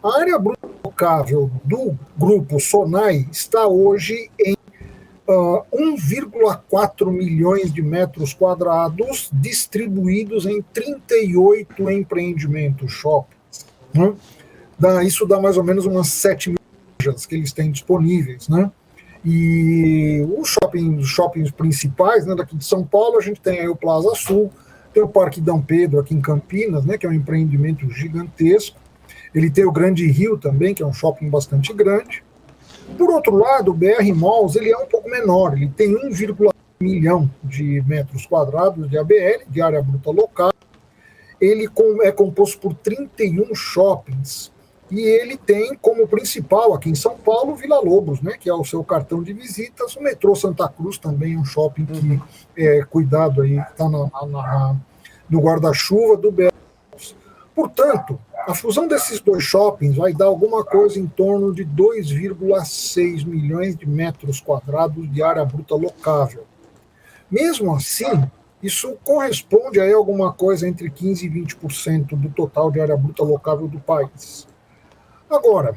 A área bruta locável do grupo Sonae está hoje em 1,4 milhões de metros quadrados distribuídos em 38 empreendimentos shoppings. Né? Isso dá mais ou menos umas 7 mil lojas que eles têm disponíveis. Né? E os shoppings principais, né, daqui de São Paulo, a gente tem aí o Plaza Sul, tem o Parque Dom Pedro aqui em Campinas, né, que é um empreendimento gigantesco. Ele tem o Grande Rio também, que é um shopping bastante grande. Por outro lado, o BR Malls ele é um pouco menor, ele tem 1,1 milhão de metros quadrados de ABL, de área bruta local. Ele é composto por 31 shoppings e ele tem como principal, aqui em São Paulo, Vila Lobos, né, que é o seu cartão de visitas. O metrô Santa Cruz também é um shopping que é cuidado aí, está no guarda-chuva do BR Malls. Portanto, a fusão desses dois shoppings vai dar alguma coisa em torno de 2,6 milhões de metros quadrados de área bruta locável. Mesmo assim, isso corresponde a alguma coisa entre 15% e 20% do total de área bruta locável do país. Agora,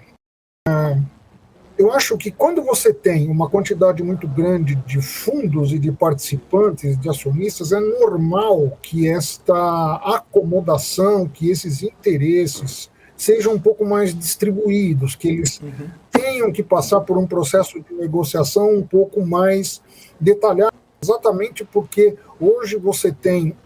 eu acho que quando você tem uma quantidade muito grande de fundos e de participantes, de acionistas, é normal que esta acomodação, que esses interesses sejam um pouco mais distribuídos, que eles tenham que passar por um processo de negociação um pouco mais detalhado, exatamente porque hoje você tem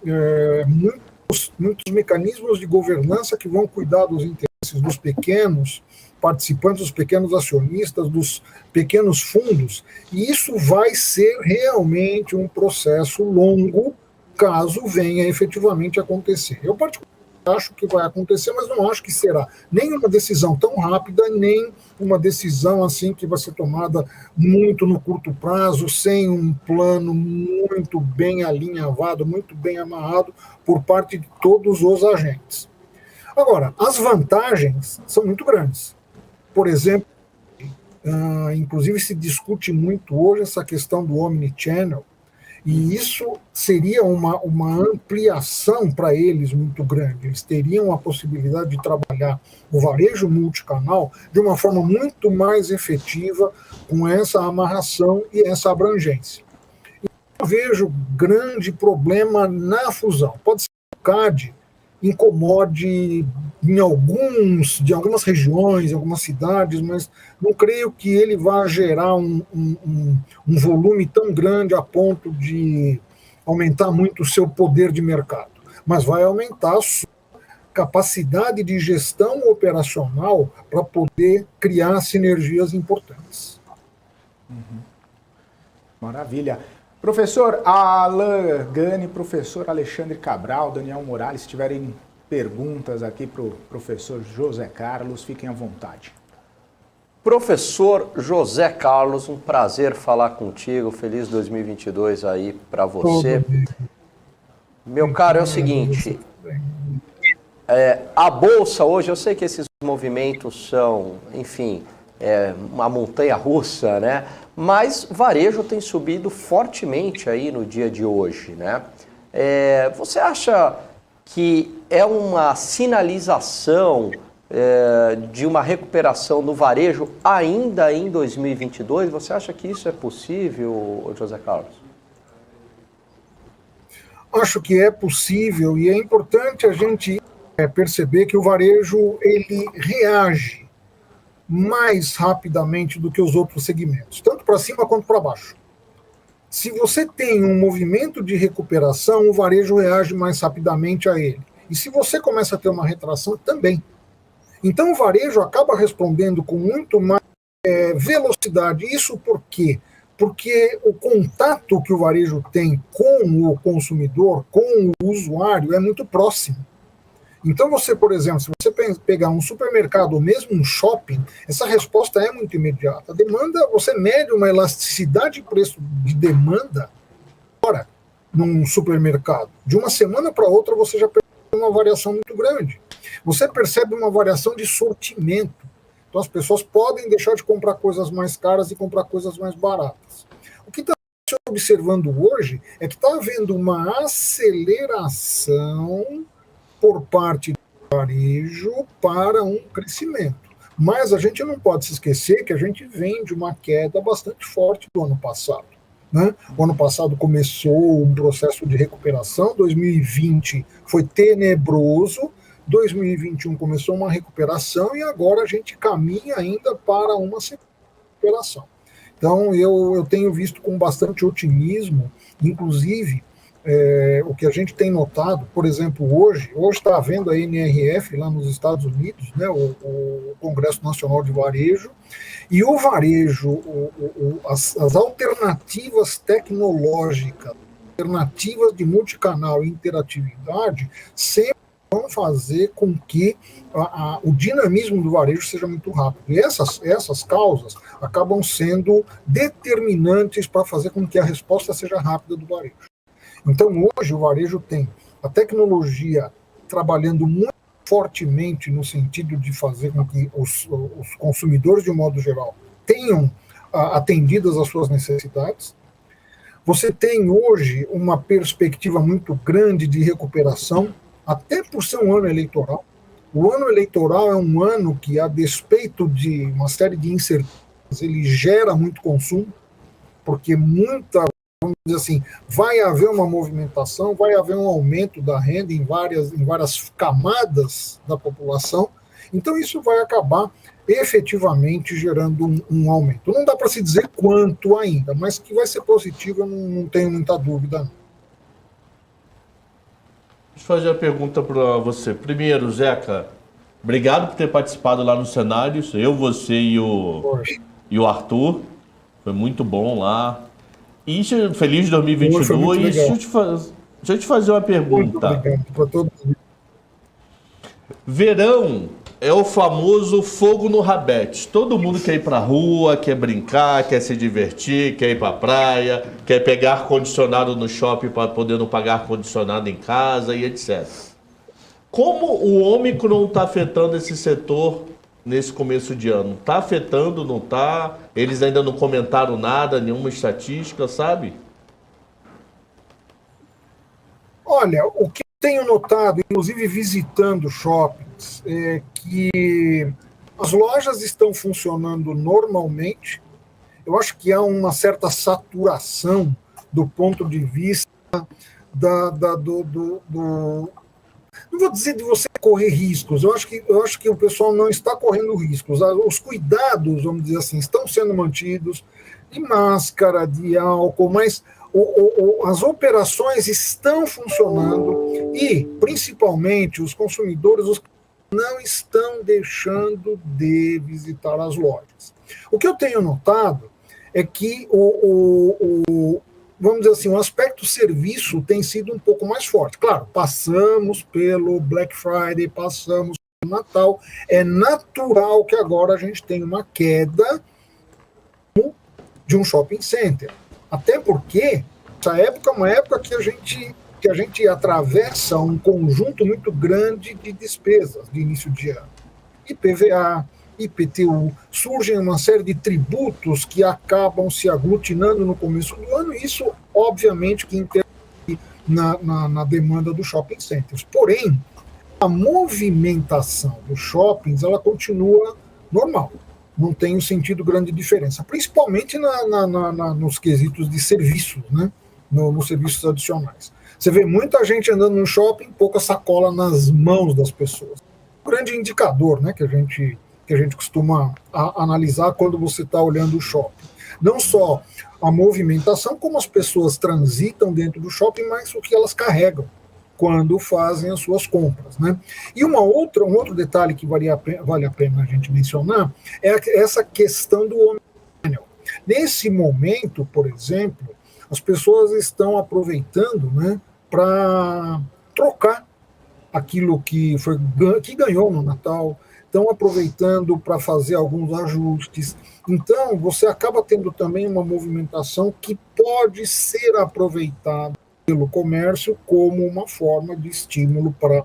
muitos mecanismos de governança que vão cuidar dos interesses dos pequenos participantes, dos pequenos acionistas, dos pequenos fundos, e isso vai ser realmente um processo longo, caso venha efetivamente acontecer. Eu particularmente acho que vai acontecer, mas não acho que será nem uma decisão tão rápida, nem uma decisão assim que vai ser tomada muito no curto prazo, sem um plano muito bem alinhavado, muito bem amarrado por parte de todos os agentes. Agora, as vantagens são muito grandes. Por exemplo, inclusive se discute muito hoje essa questão do omnichannel, e isso seria uma ampliação para eles muito grande. Eles teriam a possibilidade de trabalhar o varejo multicanal de uma forma muito mais efetiva, com essa amarração e essa abrangência. Eu vejo grande problema na fusão. Pode ser que o CAD incomode de algumas regiões, em algumas cidades, mas não creio que ele vá gerar um volume tão grande a ponto de aumentar muito o seu poder de mercado, mas vai aumentar a sua capacidade de gestão operacional para poder criar sinergias importantes. Maravilha. Professor Alan Gani, professor Alexandre Cabral, Daniel Morales, se tiverem perguntas aqui para o professor José Carlos, fiquem à vontade. Professor José Carlos, um prazer falar contigo, feliz 2022 aí para você. Meu caro, é o seguinte, a Bolsa hoje, eu sei que esses movimentos são, enfim, uma montanha-russa, né? Mas varejo tem subido fortemente aí no dia de hoje, né? Você acha que é uma sinalização de uma recuperação do varejo ainda em 2022? Você acha que isso é possível, José Carlos? acho que é possível e é importante a gente perceber que o varejo ele reage mais rapidamente do que os outros segmentos, tanto para cima quanto para baixo. Se você tem um movimento de recuperação, o varejo reage mais rapidamente a ele. E se você começa a ter uma retração, também. Então o varejo acaba respondendo com muito mais velocidade. Isso por quê? Porque o contato que o varejo tem com o consumidor, com o usuário, é muito próximo. Então você, por exemplo, se você pegar um supermercado ou mesmo um shopping, essa resposta é muito imediata. A demanda, você mede uma elasticidade de preço de demanda agora num supermercado. De uma semana para outra você já percebe uma variação muito grande. Você percebe uma variação de sortimento. Então as pessoas podem deixar de comprar coisas mais caras e comprar coisas mais baratas. O que está se observando hoje é que está havendo uma aceleração por parte do varejo para um crescimento. Mas a gente não pode se esquecer que a gente vem de uma queda bastante forte do ano passado. Né? O ano passado começou um processo de recuperação, 2020 foi tenebroso, 2021 começou uma recuperação e agora a gente caminha ainda para uma recuperação. Então eu tenho visto com bastante otimismo, inclusive o que a gente tem notado, por exemplo, hoje está havendo a NRF lá nos Estados Unidos, né, o Congresso Nacional de Varejo, e o varejo, as alternativas tecnológicas, alternativas de multicanal e interatividade, sempre vão fazer com que o dinamismo do varejo seja muito rápido. E essas causas acabam sendo determinantes para fazer com que a resposta seja rápida do varejo. Então, hoje, o varejo tem a tecnologia trabalhando muito fortemente no sentido de fazer com que os consumidores, de um modo geral, tenham atendidas as suas necessidades. Você tem hoje uma perspectiva muito grande de recuperação, até por ser um ano eleitoral. O ano eleitoral é um ano que, a despeito de uma série de incertezas, ele gera muito consumo, porque vamos dizer assim, vai haver uma movimentação, vai haver um aumento da renda em várias camadas da população, então isso vai acabar efetivamente gerando um aumento. Não dá para se dizer quanto ainda, mas que vai ser positivo, eu não tenho muita dúvida. Deixa eu fazer uma pergunta para você. Primeiro, Zeca, obrigado por ter participado lá nos cenários, eu, você e o Arthur, foi muito bom lá. E feliz 2022. Deixa eu te fazer uma pergunta. Muito obrigado para todos. Verão é o famoso fogo no rabete. Todo mundo quer ir pra rua, quer brincar, quer se divertir, quer ir pra praia, quer pegar ar-condicionado no shopping para poder não pagar ar-condicionado em casa e etc. Como o Ômicron está afetando esse setor nesse começo de ano? Está afetando, não está? Eles ainda não comentaram nada, nenhuma estatística, sabe? Olha, o que eu tenho notado, inclusive visitando shoppings, é que as lojas estão funcionando normalmente. Eu acho que há uma certa saturação do ponto de vista não vou dizer de você correr riscos, eu acho que o pessoal não está correndo riscos. Os cuidados, vamos dizer assim, estão sendo mantidos, de máscara, de álcool, mas as operações estão funcionando e, principalmente, os consumidores não estão deixando de visitar as lojas. O que eu tenho notado é que vamos dizer assim, o aspecto serviço tem sido um pouco mais forte. Claro, passamos pelo Black Friday, passamos pelo Natal. É natural que agora a gente tenha uma queda de um shopping center. Até porque essa época é uma época que a gente atravessa um conjunto muito grande de despesas de início de ano. IPVA, IPTU, surgem uma série de tributos que acabam se aglutinando no começo do ano, e isso, obviamente, que interfere na demanda dos shopping centers. Porém, a movimentação dos shoppings, ela continua normal. Não tem sentido grande diferença, principalmente nos quesitos de serviços, né? Nos serviços adicionais. Você vê muita gente andando no shopping, pouca sacola nas mãos das pessoas. Um grande indicador, né, que a gente costuma analisar quando você está olhando o shopping. Não só a movimentação, como as pessoas transitam dentro do shopping, mas o que elas carregam quando fazem as suas compras, né? E um outro detalhe que vale a pena a gente mencionar é essa questão do omnichannel. Nesse momento, por exemplo, as pessoas estão aproveitando, né, para trocar aquilo que ganhou no Natal, estão aproveitando para fazer alguns ajustes. Então, você acaba tendo também uma movimentação que pode ser aproveitada pelo comércio como uma forma de estímulo para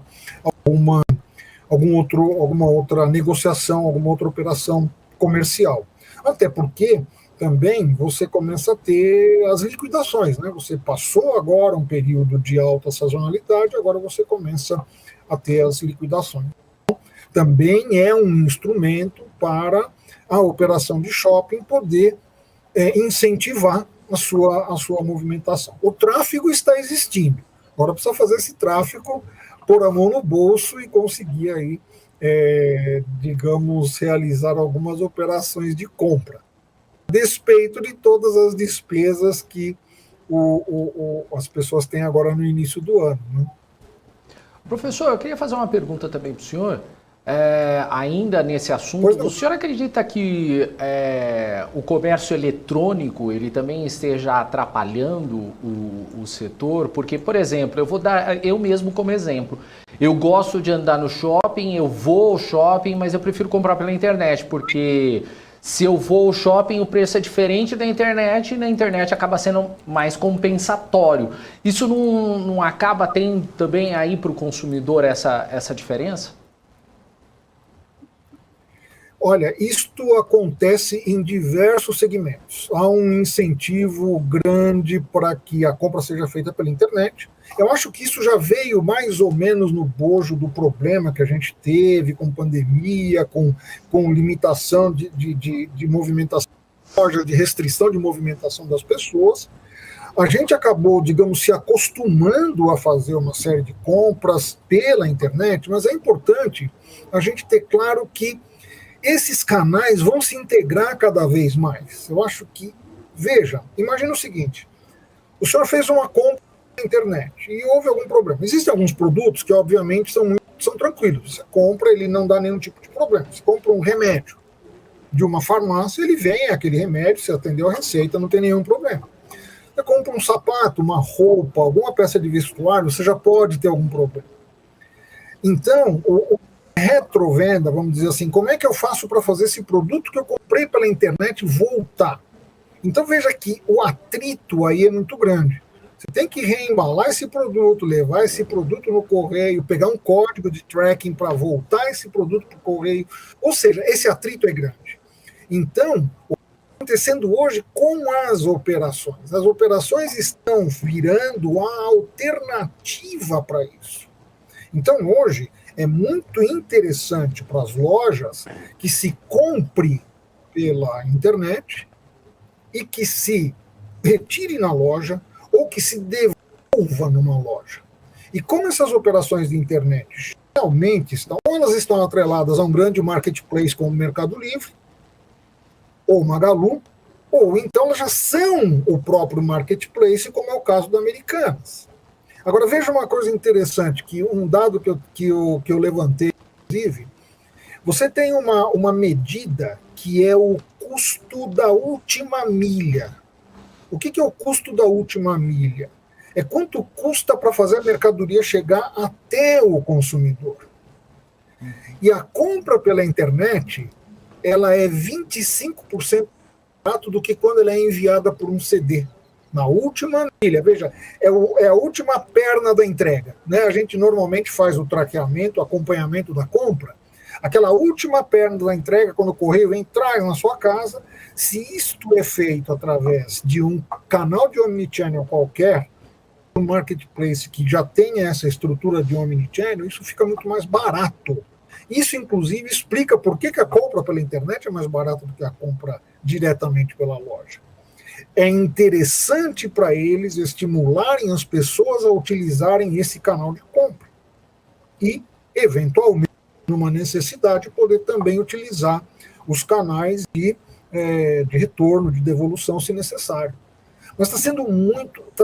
alguma outra negociação, alguma outra operação comercial. Até porque também você começa a ter as liquidações, né? Você passou agora um período de alta sazonalidade, agora você começa a ter as liquidações. Também é um instrumento para a operação de shopping poder incentivar a sua movimentação. O tráfego está existindo. Agora precisa fazer esse tráfego, pôr a mão no bolso e conseguir aí, digamos, realizar algumas operações de compra, a despeito de todas as despesas que as pessoas têm agora no início do ano, né? Professor, eu queria fazer uma pergunta também para o senhor. Ainda nesse assunto, o senhor acredita que o comércio eletrônico ele também esteja atrapalhando o setor? Porque, por exemplo, eu vou dar eu mesmo como exemplo. Eu gosto de andar no shopping, eu vou ao shopping, mas eu prefiro comprar pela internet, porque se eu vou ao shopping o preço é diferente da internet e na internet acaba sendo mais compensatório. Isso não acaba tendo também aí para o consumidor essa diferença? Olha, isto acontece em diversos segmentos. Há um incentivo grande para que a compra seja feita pela internet. Eu acho que isso já veio mais ou menos no bojo do problema que a gente teve com pandemia, com limitação de movimentação, de restrição de movimentação das pessoas. A gente acabou, digamos, se acostumando a fazer uma série de compras pela internet, mas é importante a gente ter claro que esses canais vão se integrar cada vez mais. Eu acho que, veja, imagina o seguinte, o senhor fez uma compra na internet e houve algum problema. Existem alguns produtos que, obviamente, são tranquilos. Você compra, ele não dá nenhum tipo de problema. Você compra um remédio de uma farmácia, ele vem, aquele remédio, você atendeu a receita, não tem nenhum problema. Você compra um sapato, uma roupa, alguma peça de vestuário, você já pode ter algum problema. Então, retrovenda, vamos dizer assim, como é que eu faço para fazer esse produto que eu comprei pela internet voltar? Então veja que o atrito aí é muito grande. Você tem que reembalar esse produto, levar esse produto no correio, pegar um código de tracking para voltar esse produto para o correio. Ou seja, esse atrito é grande. Então, o que está acontecendo hoje com as operações? As operações estão virando a alternativa para isso. Então, hoje, é muito interessante para as lojas que se compre pela internet e que se retire na loja ou que se devolva numa loja. E como essas operações de internet realmente estão, ou elas estão atreladas a um grande marketplace como o Mercado Livre, ou Magalu, ou então elas já são o próprio marketplace, como é o caso da Americanas. Agora, veja uma coisa interessante, que um dado que eu levantei, inclusive, você tem uma medida que é o custo da última milha. O que é o custo da última milha? É quanto custa para fazer a mercadoria chegar até o consumidor. E a compra pela internet, ela é 25% mais barato do que quando ela é enviada por um CD. Na última milha, veja, é a última perna da entrega, né? A gente normalmente faz o traqueamento, o acompanhamento da compra, aquela última perna da entrega, quando o correio vem, traz na sua casa. Se isto é feito através de um canal de omnichannel qualquer, um marketplace que já tem essa estrutura de omnichannel, isso fica muito mais barato. Isso, inclusive, explica por que a compra pela internet é mais barata do que a compra diretamente pela loja. é interessante para eles estimularem as pessoas a utilizarem esse canal de compra. E, eventualmente, numa necessidade, poder também utilizar os canais de retorno, de devolução, se necessário. Mas está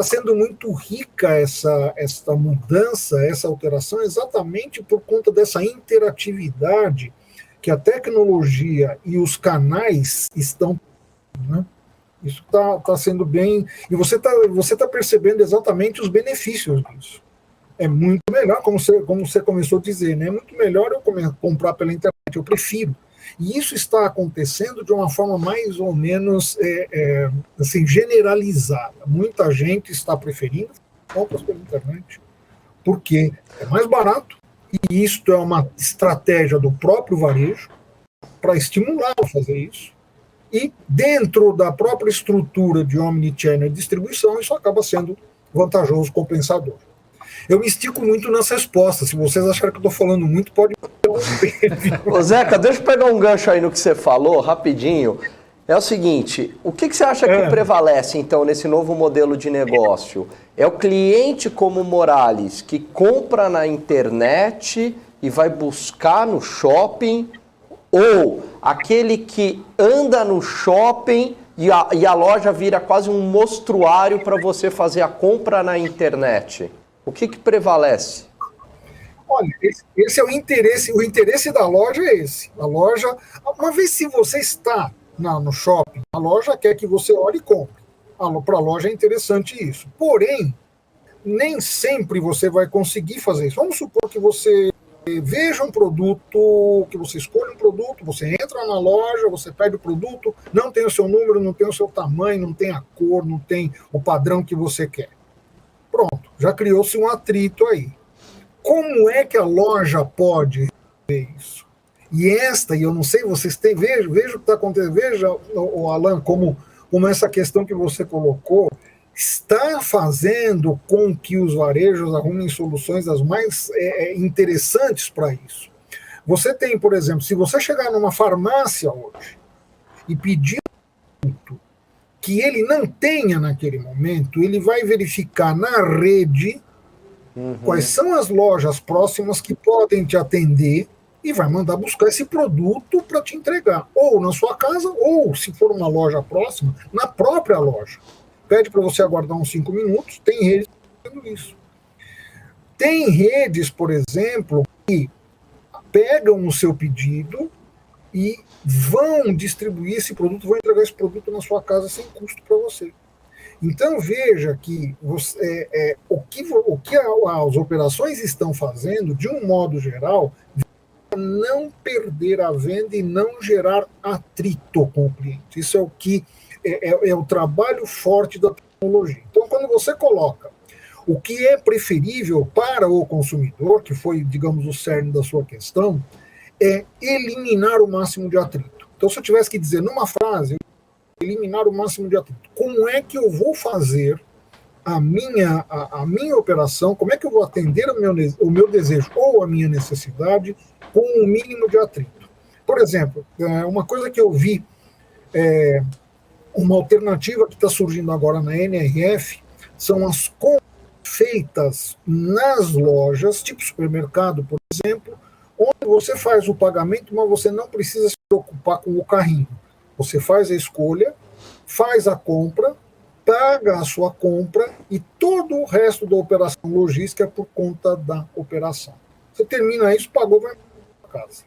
sendo muito rica essa mudança, essa alteração, exatamente por conta dessa interatividade que a tecnologia e os canais estão, né? Isso está sendo bem... E você tá percebendo exatamente os benefícios disso. É muito melhor, como você começou a dizer, né? É muito melhor eu comprar pela internet, eu prefiro. E isso está acontecendo de uma forma mais ou menos assim, generalizada. Muita gente está preferindo compras pela internet, porque é mais barato, e isso é uma estratégia do próprio varejo para estimular a fazer isso. E dentro da própria estrutura de omnichannel e distribuição, isso acaba sendo vantajoso, compensador. Eu me estico muito nas respostas. Se vocês acharem que eu estou falando muito, pode interromper. Ô Zeca, deixa eu pegar um gancho aí no que você falou, rapidinho. É o seguinte, o que você acha que prevalece, então, nesse novo modelo de negócio? É o cliente como Morales, que compra na internet e vai buscar no shopping, ou aquele que anda no shopping e a loja vira quase um mostruário para você fazer a compra na internet? O que prevalece? Olha, esse é o interesse da loja é esse. A loja, uma vez se você está no shopping, a loja quer que você olhe e compre. Para a loja é interessante isso. Porém, nem sempre você vai conseguir fazer isso. Vamos supor que você veja um produto, que você escolha um produto, você entra na loja, você pede o produto, não tem o seu número, não tem o seu tamanho, não tem a cor, não tem o padrão que você quer. Pronto, já criou-se um atrito aí. Como é que a loja pode ver isso? E eu não sei, vocês têm, veja o que está acontecendo, veja, Alan, como essa questão que você colocou está fazendo com que os varejos arrumem soluções as mais interessantes para isso. Você tem, por exemplo, se você chegar numa farmácia hoje e pedir um produto que ele não tenha naquele momento, ele vai verificar na rede quais são as lojas próximas que podem te atender e vai mandar buscar esse produto para te entregar, ou na sua casa, ou, se for uma loja próxima, na própria loja. Pede para você aguardar uns 5 minutos, tem redes fazendo isso. Tem redes, por exemplo, que pegam o seu pedido e vão distribuir esse produto, vão entregar esse produto na sua casa sem custo para você. Então veja que o que as operações estão fazendo, de um modo geral, é não perder a venda e não gerar atrito com o cliente. Isso é o que é o trabalho forte da tecnologia. Então, quando você coloca o que é preferível para o consumidor, que foi, digamos, o cerne da sua questão, é eliminar o máximo de atrito. Então, se eu tivesse que dizer numa frase, eliminar o máximo de atrito, como é que eu vou fazer a minha operação, como é que eu vou atender o meu desejo ou a minha necessidade com o mínimo de atrito? Por exemplo, uma coisa que eu vi, uma alternativa que está surgindo agora na NRF, são as compras feitas nas lojas, tipo supermercado, por exemplo, onde você faz o pagamento, mas você não precisa se preocupar com o carrinho. Você faz a escolha, faz a compra, paga a sua compra e todo o resto da operação logística é por conta da operação. Você termina isso, pagou, vai para casa.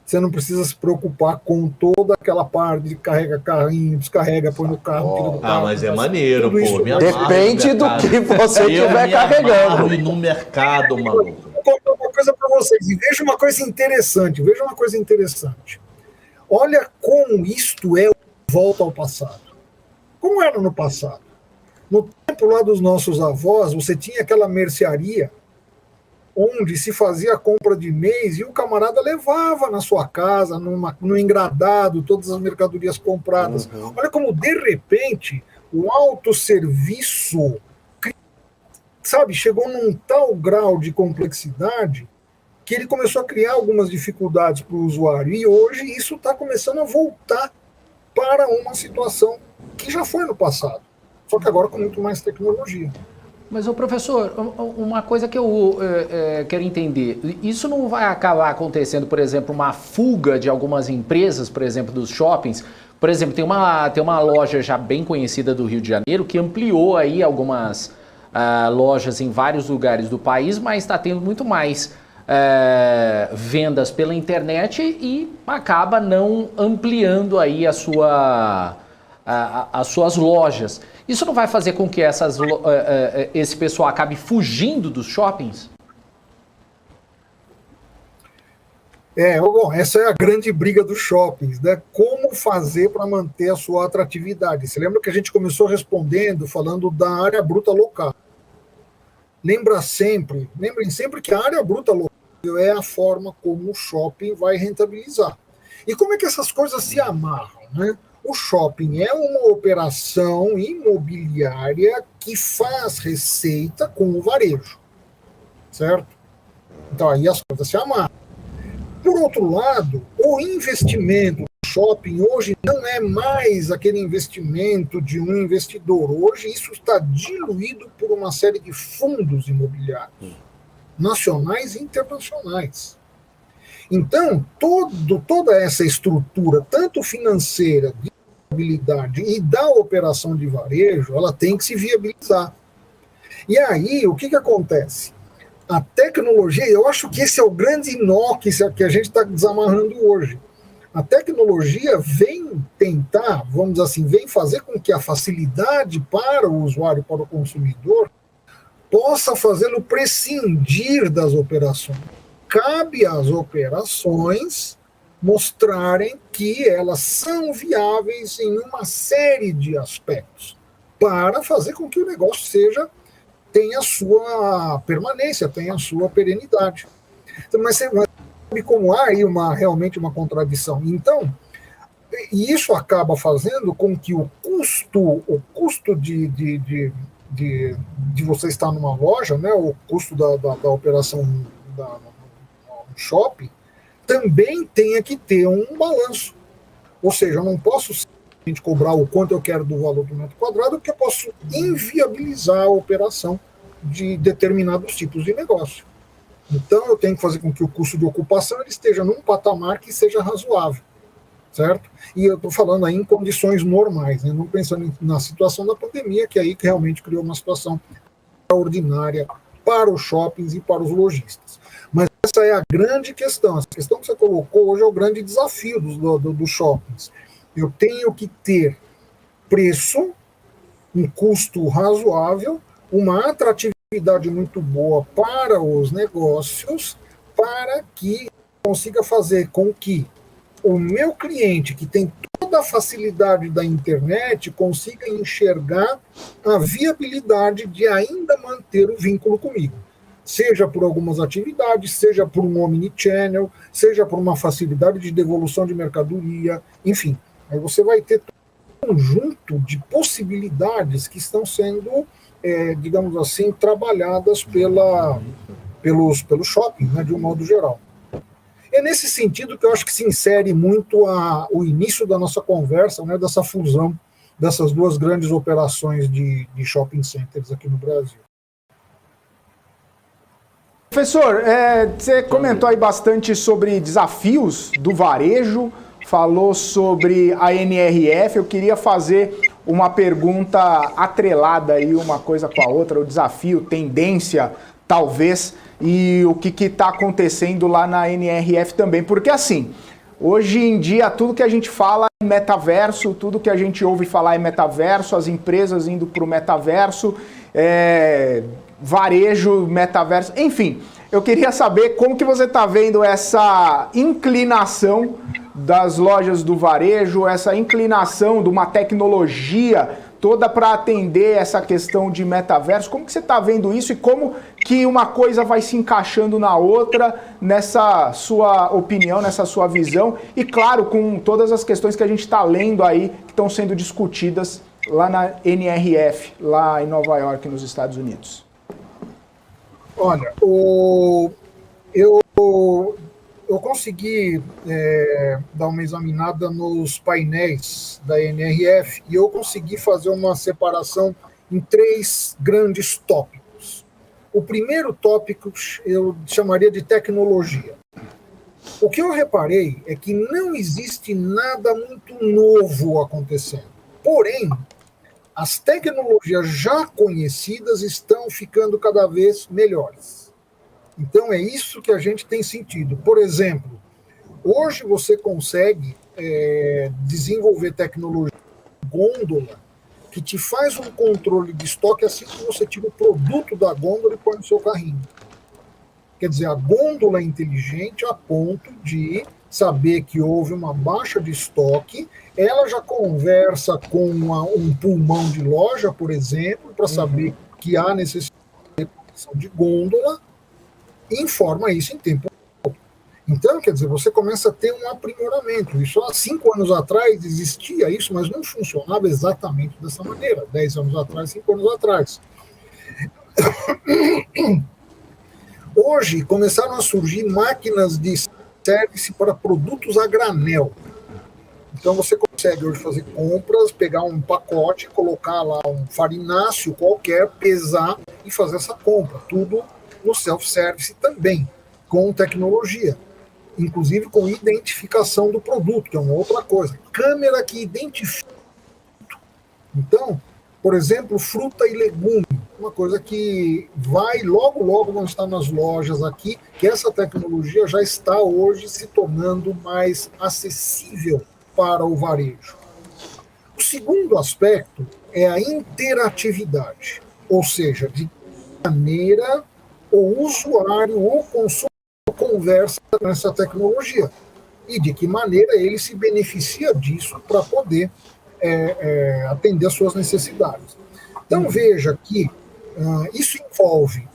Você não precisa se preocupar com toda aquela parte de carrega carrinho, descarrega, põe no carro, tira do carro. Mas é maneiro, pô. Depende do que você estiver carregando. E no mercado, maluco. Vou contar uma coisa para vocês. E veja uma coisa interessante. Olha como isto é volta ao passado. Como era no passado? No tempo lá dos nossos avós, você tinha aquela mercearia onde se fazia a compra de mês e o camarada levava na sua casa, no engradado, todas as mercadorias compradas. Olha como, de repente, o autosserviço, chegou num tal grau de complexidade que ele começou a criar algumas dificuldades para o usuário. E hoje isso está começando a voltar para uma situação que já foi no passado, só que agora com muito mais tecnologia. Mas, ô professor, uma coisa que eu quero entender, isso não vai acabar acontecendo, por exemplo, uma fuga de algumas empresas, por exemplo, dos shoppings? Por exemplo, tem uma loja já bem conhecida do Rio de Janeiro que ampliou aí algumas lojas em vários lugares do país, mas está tendo muito mais vendas pela internet e acaba não ampliando aí as suas lojas. Isso não vai fazer com que esse pessoal acabe fugindo dos shoppings? Bom, essa é a grande briga dos shoppings, né? Como fazer para manter a sua atratividade? Você lembra que a gente começou respondendo, falando da área bruta local. Lembrem sempre que a área bruta local é a forma como o shopping vai rentabilizar. E como é que essas coisas se amarram, né? O shopping é uma operação imobiliária que faz receita com o varejo, certo? Então aí as coisas se amarram. Por outro lado, o investimento no shopping hoje não é mais aquele investimento de um investidor. Hoje isso está diluído por uma série de fundos imobiliários, nacionais e internacionais. Então, toda essa estrutura, tanto financeira, de viabilidade e da operação de varejo, ela tem que se viabilizar. E aí, o que acontece? A tecnologia, eu acho que esse é o grande nó que a gente está desamarrando hoje. A tecnologia vem tentar, vamos dizer assim, vem fazer com que a facilidade para o usuário, para o consumidor, possa fazê-lo prescindir das operações. Cabe às operações mostrarem que elas são viáveis em uma série de aspectos para fazer com que o negócio tenha a sua permanência, tenha a sua perenidade. Então, mas você sabe como há aí realmente uma contradição. Então, e isso acaba fazendo com que o custo de você estar numa loja, né, o custo da operação no shopping, também tenha que ter um balanço. Ou seja, eu não posso simplesmente cobrar o quanto eu quero do valor do metro quadrado, porque eu posso inviabilizar a operação de determinados tipos de negócio. Então, eu tenho que fazer com que o custo de ocupação ele esteja num patamar que seja razoável, certo? E eu estou falando aí em condições normais, né? Não pensando na situação da pandemia, que aí realmente criou uma situação extraordinária para os shoppings e para os lojistas. Mas essa é a grande questão. Essa questão que você colocou hoje é o grande desafio dos shoppings. Eu tenho que ter preço, um custo razoável, uma atratividade muito boa para os negócios, para que consiga fazer com que o meu cliente, que tem toda a facilidade da internet, consiga enxergar a viabilidade de ainda manter o vínculo comigo. Seja por algumas atividades, seja por um omnichannel, seja por uma facilidade de devolução de mercadoria, enfim. Aí você vai ter um conjunto de possibilidades que estão sendo, digamos assim, trabalhadas pelos shoppings, né, de um modo geral. É nesse sentido que eu acho que se insere muito o início da nossa conversa, né, dessa fusão dessas duas grandes operações de shopping centers aqui no Brasil. Professor, você comentou aí bastante sobre desafios do varejo, falou sobre a NRF. Eu queria fazer uma pergunta atrelada aí uma coisa com a outra, o desafio, tendência, talvez, e o que está acontecendo lá na NRF também. Porque assim, hoje em dia tudo que a gente fala é metaverso, tudo que a gente ouve falar é metaverso, as empresas indo para o metaverso, varejo, metaverso, enfim. Eu queria saber como que você está vendo essa inclinação das lojas do varejo, essa inclinação de uma tecnologia toda para atender essa questão de metaverso. Como que você está vendo isso e como que uma coisa vai se encaixando na outra, nessa sua opinião, nessa sua visão? E claro, com todas as questões que a gente está lendo aí, que estão sendo discutidas lá na NRF, lá em Nova York, nos Estados Unidos. Olha, eu eu consegui dar uma examinada nos painéis da NRF e eu consegui fazer uma separação em 3 grandes tópicos. O primeiro tópico eu chamaria de tecnologia. O que eu reparei é que não existe nada muito novo acontecendo. Porém, as tecnologias já conhecidas estão ficando cada vez melhores. Então, é isso que a gente tem sentido. Por exemplo, hoje você consegue desenvolver tecnologia de gôndola que te faz um controle de estoque assim que você tira o produto da gôndola e põe no seu carrinho. Quer dizer, a gôndola é inteligente a ponto de saber que houve uma baixa de estoque, ela já conversa com um pulmão de loja, por exemplo, para saber que há necessidade de gôndola, e informa isso em tempo real. Então, quer dizer, você começa a ter um aprimoramento. Isso há 5 anos atrás existia isso, mas não funcionava exatamente dessa maneira. 10 anos atrás, 5 anos atrás. Hoje começaram a surgir máquinas de service para produtos a granel. Então você consegue hoje fazer compras, pegar um pacote, colocar lá um farináceo qualquer, pesar e fazer essa compra. Tudo no self-service também, com tecnologia. Inclusive com identificação do produto, que é uma outra coisa. Câmera que identifica. Então, por exemplo, fruta e legume, uma coisa que logo vão estar nas lojas aqui, que essa tecnologia já está hoje se tornando mais acessível para o varejo. O segundo aspecto é a interatividade, ou seja, de que maneira o usuário ou o consumidor conversa com essa tecnologia e de que maneira ele se beneficia disso para poder atender às suas necessidades. Então veja que isso envolve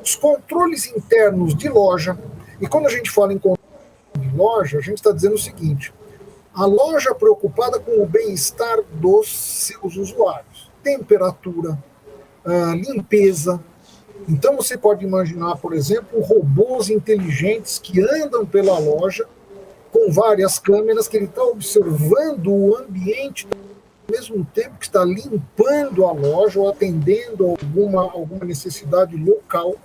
os controles internos de loja, e quando a gente fala em controle de loja, a gente está dizendo o seguinte: a loja preocupada com o bem-estar dos seus usuários, temperatura, limpeza. Então você pode imaginar, por exemplo, robôs inteligentes que andam pela loja com várias câmeras, que ele está observando o ambiente ao mesmo tempo que está limpando a loja ou atendendo alguma necessidade local.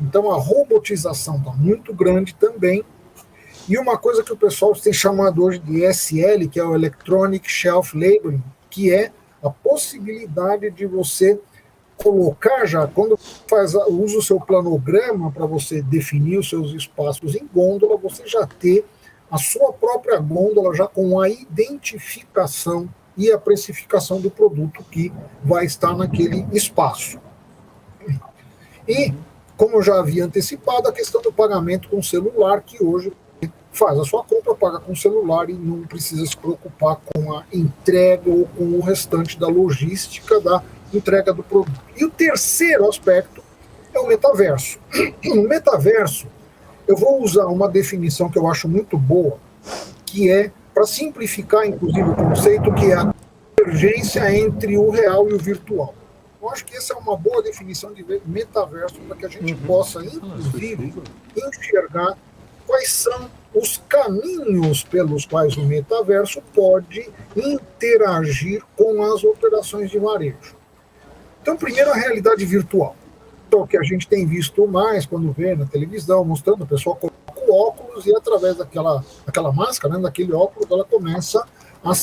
Então a robotização está muito grande também. E uma coisa que o pessoal tem chamado hoje de ESL, que é o Electronic Shelf Labeling, que é a possibilidade de você colocar já, quando usa o seu planograma para você definir os seus espaços em gôndola, você já ter a sua própria gôndola já com a identificação e a precificação do produto que vai estar naquele espaço. E, como eu já havia antecipado, a questão do pagamento com celular, que hoje faz a sua compra, paga com celular e não precisa se preocupar com a entrega ou com o restante da logística da entrega do produto. E o terceiro aspecto é o metaverso. No metaverso, eu vou usar uma definição que eu acho muito boa, que é, para simplificar, inclusive, o conceito, que é a convergência entre o real e o virtual. Eu acho que essa é uma boa definição de metaverso para que a gente possa, inclusive, enxergar quais são os caminhos pelos quais o metaverso pode interagir com as operações de varejo. Então, primeiro, a realidade virtual. Então, o que a gente tem visto mais quando vê na televisão, mostrando a pessoa coloca o óculos e através daquela máscara, daquele óculos,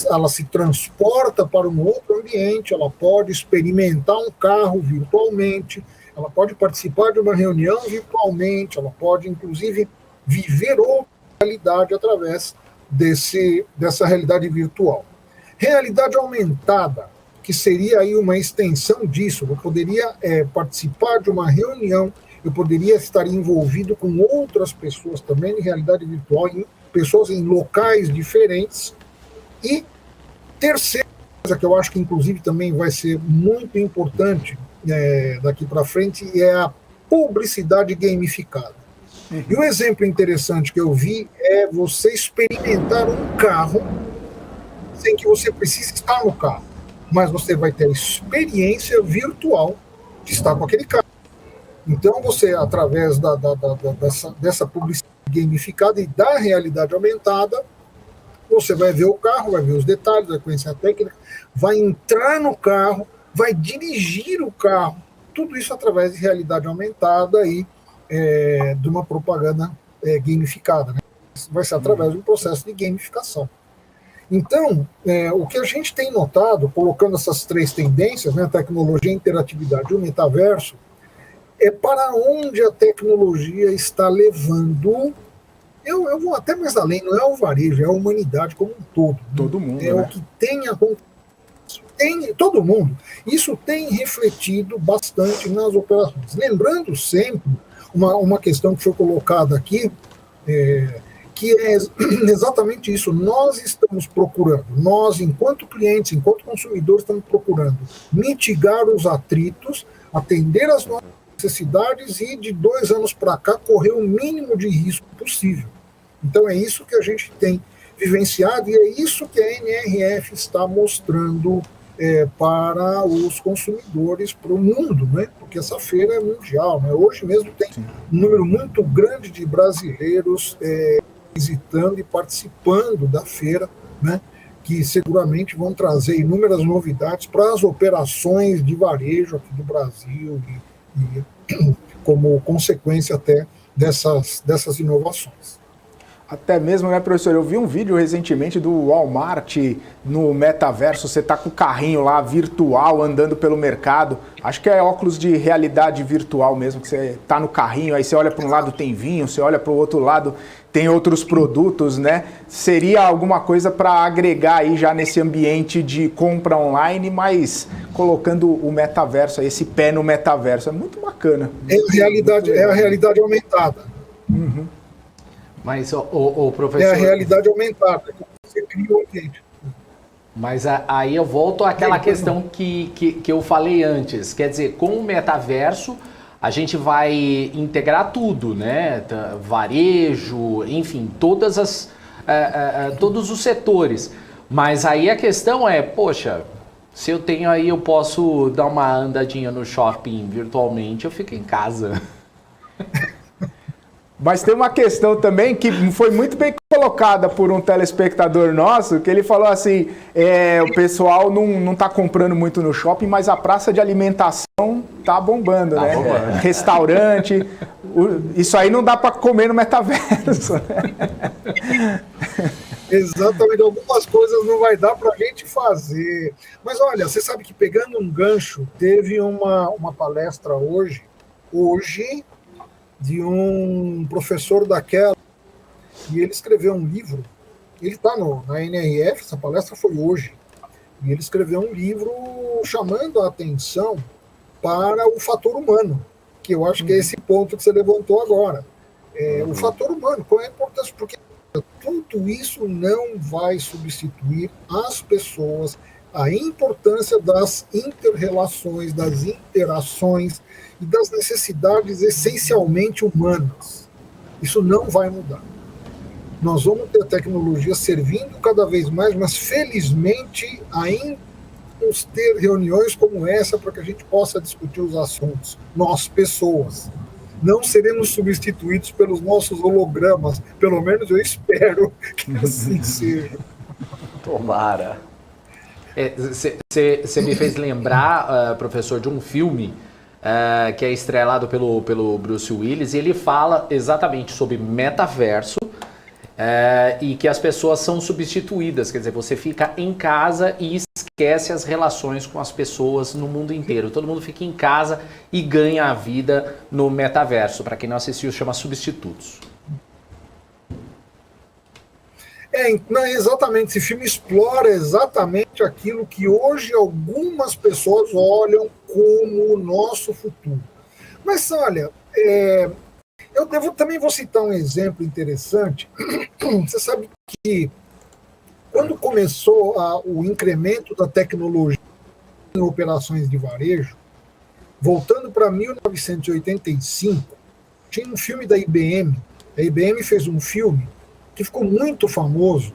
ela se transporta para um outro ambiente, ela pode experimentar um carro virtualmente, ela pode participar de uma reunião virtualmente, ela pode, inclusive, viver outra realidade através dessa realidade virtual. Realidade aumentada, que seria aí uma extensão disso. Eu poderia participar de uma reunião, eu poderia estar envolvido com outras pessoas também em realidade virtual, pessoas em locais diferentes. E terceira coisa que eu acho que inclusive também vai ser muito importante daqui para frente é a publicidade gamificada. E um exemplo interessante que eu vi é você experimentar um carro sem que você precise estar no carro, mas você vai ter a experiência virtual de estar com aquele carro. Então, você, através dessa publicidade gamificada e da realidade aumentada, você vai ver o carro, vai ver os detalhes, vai conhecer a técnica, vai entrar no carro, vai dirigir o carro, tudo isso através de realidade aumentada e de uma propaganda gamificada, né? Vai ser através de um processo de gamificação. Então, o que a gente tem notado, colocando essas três tendências, né, tecnologia, interatividade e o metaverso, é para onde a tecnologia está levando. Eu vou até mais além, não é o varejo, é a humanidade como um todo. Todo mundo, é né? o que tem acontecido. Todo mundo. Isso tem refletido bastante nas operações. Lembrando sempre uma questão que foi colocada aqui, que é exatamente isso. Nós estamos procurando, nós, enquanto clientes, enquanto consumidores, estamos procurando mitigar os atritos, atender às nossas necessidades e, de 2 anos para cá, correr o mínimo de risco possível. Então, é isso que a gente tem vivenciado e é isso que a NRF está mostrando para os consumidores, para o mundo, né? Porque essa feira é mundial, né? Hoje mesmo tem um número muito grande de brasileiros visitando e participando da feira, né? Que seguramente vão trazer inúmeras novidades para as operações de varejo aqui do Brasil e como consequência até dessas inovações. Até mesmo, né, professor? Eu vi um vídeo recentemente do Walmart no metaverso. Você tá com o carrinho lá virtual andando pelo mercado. Acho que é óculos de realidade virtual mesmo, que você tá no carrinho, aí você olha para um lado tem vinho, você olha para o outro lado tem outros produtos, né? Seria alguma coisa para agregar aí já nesse ambiente de compra online, mas colocando o metaverso, esse pé no metaverso. É muito bacana. É a realidade aumentada. Uhum. Mas, o professor... É a realidade aumentada. Você cria o ambiente. Mas aí eu volto àquela questão que eu falei antes. Quer dizer, com o metaverso, a gente vai integrar tudo, né? Varejo, enfim, todos os setores. Mas aí a questão é, poxa, se eu tenho aí, eu posso dar uma andadinha no shopping virtualmente, eu fico em casa. Mas tem uma questão também que foi muito bem colocada por um telespectador nosso, que ele falou assim, o pessoal não está comprando muito no shopping, mas a praça de alimentação tá bombando, né? Bombando. Restaurante, isso aí não dá para comer no metaverso. Né? Exatamente, algumas coisas não vai dar para a gente fazer. Mas olha, você sabe que, pegando um gancho, teve uma palestra hoje, de um professor daquela, e ele escreveu um livro, ele está na NRF, essa palestra foi hoje, e ele escreveu um livro chamando a atenção para o fator humano, que eu acho que é esse ponto que você levantou agora. O fator humano, qual é a importância? Porque tudo isso não vai substituir as pessoas, a importância das inter-relações, das interações e das necessidades essencialmente humanas. Isso não vai mudar. Nós vamos ter a tecnologia servindo cada vez mais, mas felizmente ainda vamos ter reuniões como essa para que a gente possa discutir os assuntos. Nós, pessoas, não seremos substituídos pelos nossos hologramas. Pelo menos eu espero que assim seja. Tomara. Você me fez lembrar, professor, de um filme que é estrelado pelo Bruce Willis, e ele fala exatamente sobre metaverso e que as pessoas são substituídas, quer dizer, você fica em casa e esquece as relações com as pessoas no mundo inteiro. Todo mundo fica em casa e ganha a vida no metaverso. Para quem não assistiu, chama Substitutos. Exatamente, esse filme explora exatamente aquilo que hoje algumas pessoas olham como o nosso futuro. Mas olha, eu também vou citar um exemplo interessante. Você sabe que quando começou o incremento da tecnologia em operações de varejo, voltando para 1985, tinha um filme da IBM. A IBM fez um filme que ficou muito famoso,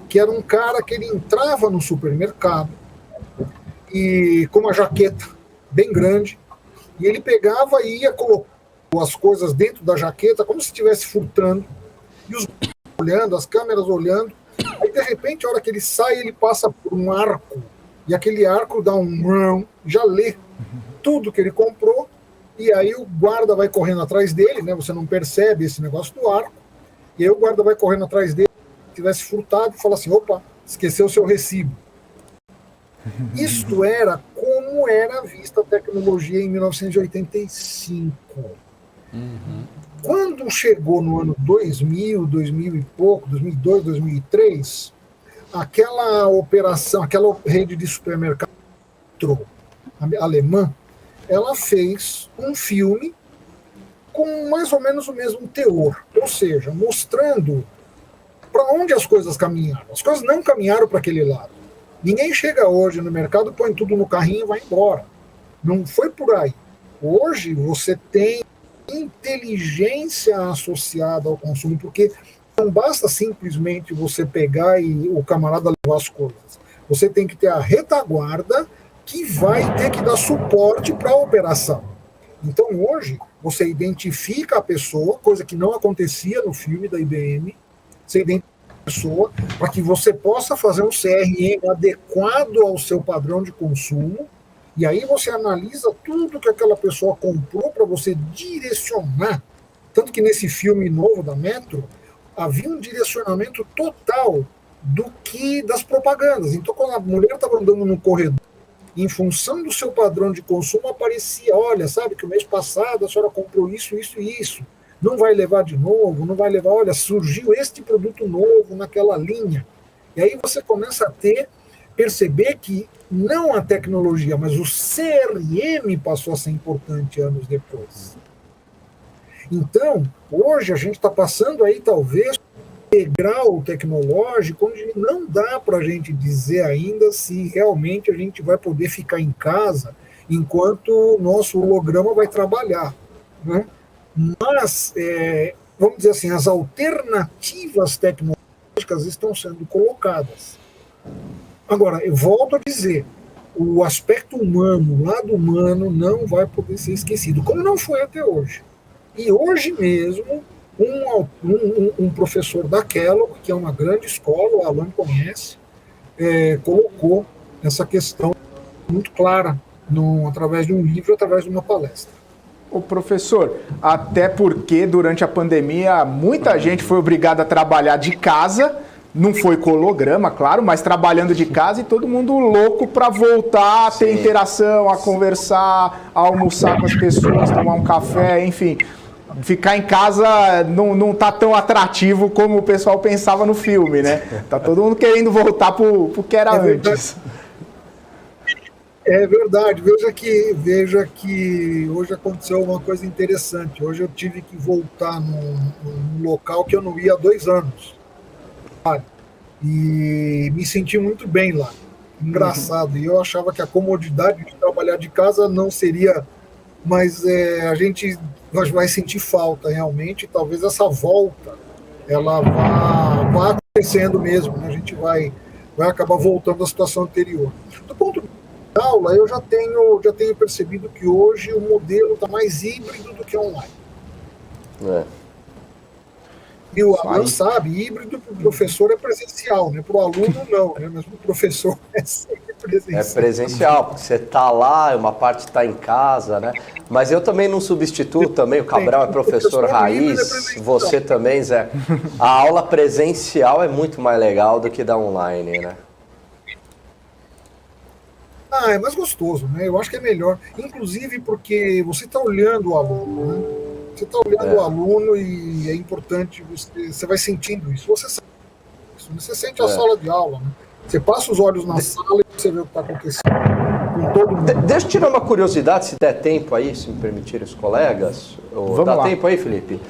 que era um cara que ele entrava no supermercado e com uma jaqueta bem grande, E ele pegava e ia colocando as coisas dentro da jaqueta, como se estivesse furtando, e os olhando, as câmeras olhando. Aí, de repente, a hora que ele sai, ele passa por um arco, e aquele arco dá um... já lê tudo que ele comprou, e aí o guarda vai correndo atrás dele, né? Você não percebe esse negócio do arco, e aí o guarda vai correndo atrás dele, se tivesse furtado, e fala assim, opa, esqueceu o seu recibo. Isto era como era vista a tecnologia em 1985. Quando chegou no ano 2000, 2000 e pouco, 2002, 2003, aquela operação, aquela rede de supermercado alemã, ela fez um filme com mais ou menos o mesmo teor, ou seja, mostrando para onde as coisas caminharam. As coisas não caminharam para aquele lado. Ninguém chega hoje no mercado, põe tudo no carrinho e vai embora. Não foi por aí. Hoje você tem inteligência associada ao consumo, porque não basta simplesmente você pegar e o camarada levar as coisas. Você tem que ter a retaguarda que vai ter que dar suporte para a operação. Então hoje você identifica a pessoa, coisa que não acontecia no filme da IBM, você identifica a pessoa para que você possa fazer um CRM adequado ao seu padrão de consumo, e aí você analisa tudo que aquela pessoa comprou para você direcionar. Tanto que nesse filme novo da Metro, havia um direcionamento total das propagandas. Então, quando a mulher estava andando no corredor, em função do seu padrão de consumo, aparecia, olha, sabe que o mês passado a senhora comprou isso, isso e isso. Não vai levar de novo, não vai levar, olha, surgiu este produto novo naquela linha. E aí você começa a perceber que não a tecnologia, mas o CRM passou a ser importante anos depois. Então, hoje a gente está passando aí, talvez, um degrau tecnológico onde não dá para a gente dizer ainda se realmente a gente vai poder ficar em casa enquanto o nosso holograma vai trabalhar, né? Mas, vamos dizer assim, as alternativas tecnológicas estão sendo colocadas. Agora, eu volto a dizer, o aspecto humano, o lado humano, não vai poder ser esquecido, como não foi até hoje. E hoje mesmo, um professor da Kellogg, que é uma grande escola, o Alan conhece, colocou essa questão muito clara, através de um livro, através de uma palestra. Ô professor, até porque durante a pandemia muita gente foi obrigada a trabalhar de casa, não foi com holograma, claro, mas trabalhando de casa e todo mundo louco para voltar a ter interação, a conversar, a almoçar com as pessoas, tomar um café, enfim. Ficar em casa não tá tão atrativo como o pessoal pensava no filme, né? Tá todo mundo querendo voltar pro que era antes. É verdade. Veja que hoje aconteceu uma coisa interessante. Hoje eu tive que voltar num local que eu não ia há 2 anos. E me senti muito bem lá. Engraçado. E eu achava que a comodidade de trabalhar de casa não seria... Mas a gente vai sentir falta realmente. Talvez essa volta ela vá acontecendo mesmo, né? A gente vai acabar voltando à situação anterior. Do ponto de vista da aula, eu já tenho percebido que hoje o modelo está mais híbrido do que online. E o Alan sabe, híbrido para o professor é presencial, né? Para o aluno não, né? Mas para o professor é sempre presencial. É presencial, porque você está lá, uma parte está em casa, né? Mas eu também não substituo também, o Cabral é professor raiz, você também, Zé. A aula presencial é muito mais legal do que da online, né? É mais gostoso, né? Eu acho que é melhor. Inclusive porque você está olhando o aluno, né? Você está olhando o aluno e é importante, você vai sentindo isso. Você sente isso, você sente a sala de aula, né? Você passa os olhos na sala e você vê o que está acontecendo com todo mundo. Deixa eu tirar uma curiosidade, se der tempo aí, se me permitirem os colegas. Dá lá. Tempo aí, Felipe?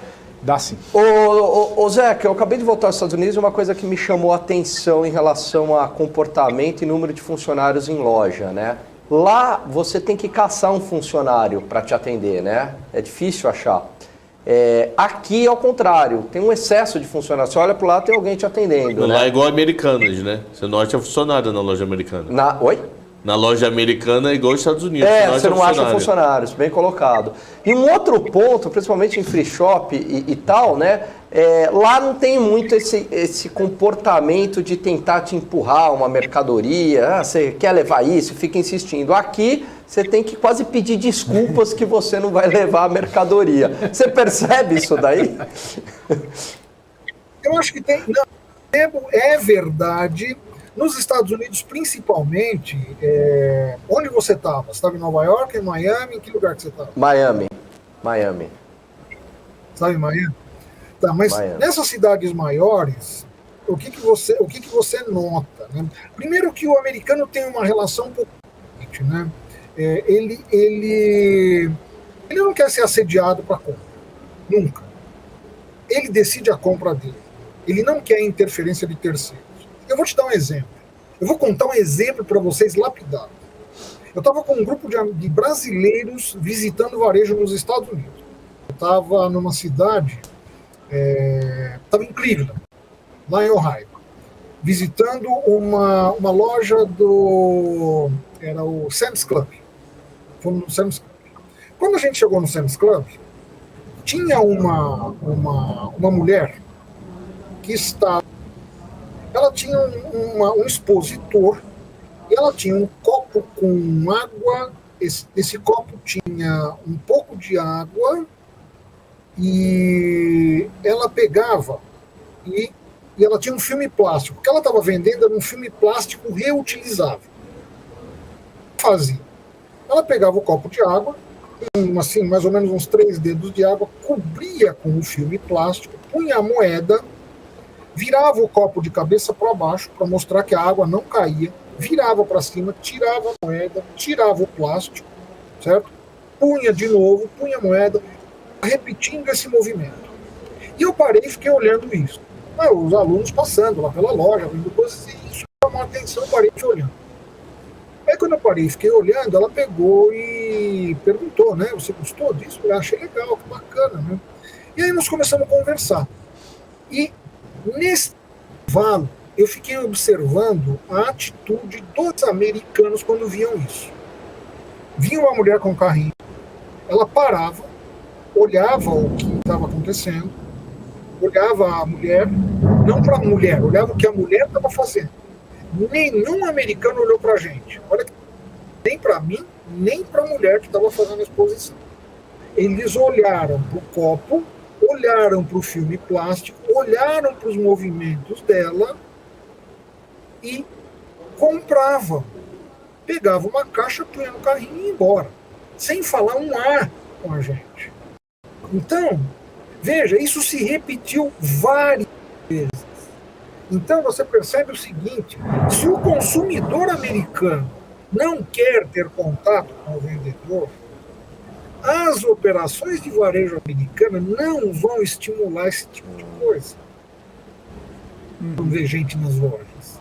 Dá sim. Ô Zé, que eu acabei de voltar aos Estados Unidos e uma coisa que me chamou a atenção em relação a comportamento e número de funcionários em loja, né? Lá você tem que caçar um funcionário para te atender, né? É difícil achar. Aqui, ao contrário, tem um excesso de funcionários. Você olha para o lado, tem alguém te atendendo. Lá né? é igual Americanas, né? Você não acha funcionário na loja americana. Oi? Na loja americana é igual aos Estados Unidos. Você não acha funcionários, bem colocado. E um outro ponto, principalmente em free shop e tal, né? Lá não tem muito esse comportamento de tentar te empurrar uma mercadoria. Você quer levar isso, fica insistindo. Aqui, você tem que quase pedir desculpas que você não vai levar a mercadoria. Você percebe isso daí? Eu acho que tem. Não, é verdade. Nos Estados Unidos, principalmente, onde você estava? Você estava em Nova York, em Miami? Em que lugar que você estava? Miami. Estava em Miami? Tá, mas Miami. Nessas cidades maiores, o que você nota? Né? Primeiro que o americano tem uma relação um pouco diferente, né? Ele não quer ser assediado para compra. Nunca. Ele decide a compra dele. Ele não quer interferência de terceiros. Eu vou te dar um exemplo. Eu vou contar um exemplo para vocês lapidado. Eu estava com um grupo de brasileiros visitando varejo nos Estados Unidos. Eu estava numa cidade, estava em Cleveland, lá em Ohio, visitando uma loja era o Sam's Club. Fomos no Sam's Club. Quando a gente chegou no Sam's Club, tinha uma mulher que estava. Ela tinha um expositor e ela tinha um copo com água. Esse copo tinha um pouco de água e ela pegava e ela tinha um filme plástico. O que ela estava vendendo era um filme plástico reutilizável. Fazia. Ela pegava o copo de água, assim, mais ou menos uns 3 dedos de água, cobria com o filme plástico, punha a moeda, virava o copo de cabeça para baixo para mostrar que a água não caía, virava para cima, tirava a moeda, tirava o plástico, certo? Punha de novo, punha a moeda, repetindo esse movimento. E eu parei e fiquei olhando isso. Os alunos passando lá pela loja, vendo coisas, e isso chamou a atenção, eu parei e fiquei olhando. Aí quando eu parei e fiquei olhando, ela pegou e perguntou, né? Você gostou disso? Eu achei legal, que bacana, né? E aí nós começamos a conversar. E nesse intervalo, eu fiquei observando a atitude dos americanos quando viam isso. Vinha uma mulher com um carrinho, ela parava, olhava o que estava acontecendo, olhava a mulher, não para a mulher, olhava o que a mulher estava fazendo. Nenhum americano olhou para a gente. Olha, nem para mim, nem para a mulher que estava fazendo a exposição. Eles olharam para o copo, olharam para o filme plástico, olharam para os movimentos dela e compravam. Pegavam uma caixa, punha no carrinho e ia embora, sem falar um A com a gente. Então, veja, isso se repetiu várias vezes. Então você percebe o seguinte: se o consumidor americano não quer ter contato com o vendedor, as operações de varejo americana não vão estimular esse tipo de coisa. Não ver gente nas lojas.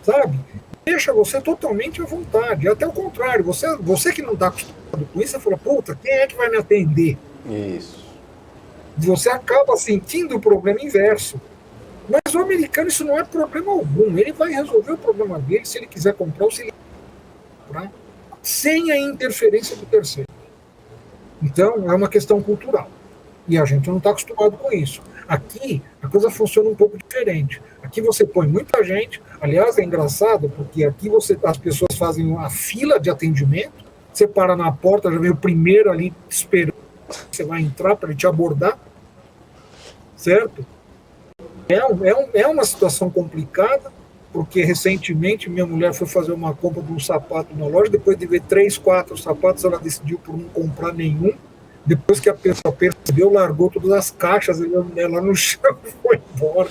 Sabe? Deixa você totalmente à vontade. Até o contrário, você que não está acostumado com isso, você fala, puta, quem é que vai me atender? Isso. Você acaba sentindo o problema inverso. Mas o americano, isso não é problema algum. Ele vai resolver o problema dele se ele quiser comprar ou se ele comprar, sem a interferência do terceiro. Então, é uma questão cultural. E a gente não está acostumado com isso. Aqui, a coisa funciona um pouco diferente. Aqui você põe muita gente. Aliás, é engraçado, porque aqui as pessoas fazem uma fila de atendimento. Você para na porta, já vem o primeiro ali esperando. Você vai entrar para ele te abordar. Certo? É uma situação complicada, porque recentemente minha mulher foi fazer uma compra de um sapato na loja, depois de ver 3, 4 sapatos, ela decidiu por não comprar nenhum. Depois que a pessoa percebeu, largou todas as caixas, ela no chão e foi embora.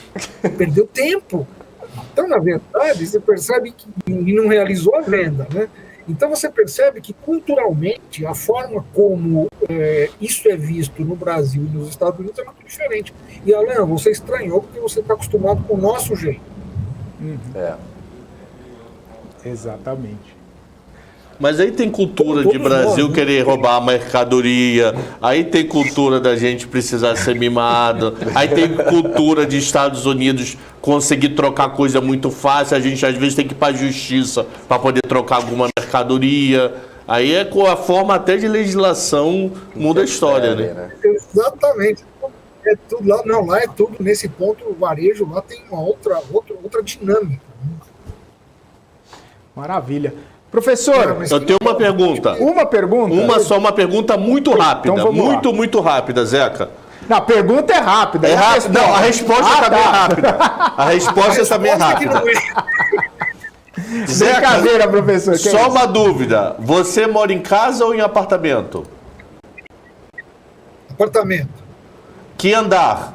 Perdeu tempo. Então, na verdade, você percebe que não realizou a venda, né? Então você percebe que culturalmente a forma como isso é visto no Brasil e nos Estados Unidos é muito diferente. E Alan, você estranhou porque você está acostumado com o nosso jeito. Exatamente. Mas aí tem cultura de Brasil querer roubar a mercadoria, aí tem cultura da gente precisar ser mimado, aí tem cultura de Estados Unidos conseguir trocar coisa muito fácil, a gente às vezes tem que ir para a justiça para poder trocar alguma mercadoria. Aí é com a forma até de legislação muda a história, né? Exatamente. É tudo lá, não, lá é tudo nesse ponto, o varejo lá tem uma outra dinâmica. Maravilha. Professor, Eu tenho uma pergunta. uma pergunta? Uma pergunta muito rápida. Então vamos lá. Muito rápida, Zeca. Não, a pergunta é rápida. É rápida? Não, a resposta também é rápida. A resposta também é rápida. Zeca, Brincadeira, professor. que é só isso? uma dúvida. Você mora em casa ou em apartamento? Apartamento. Que andar?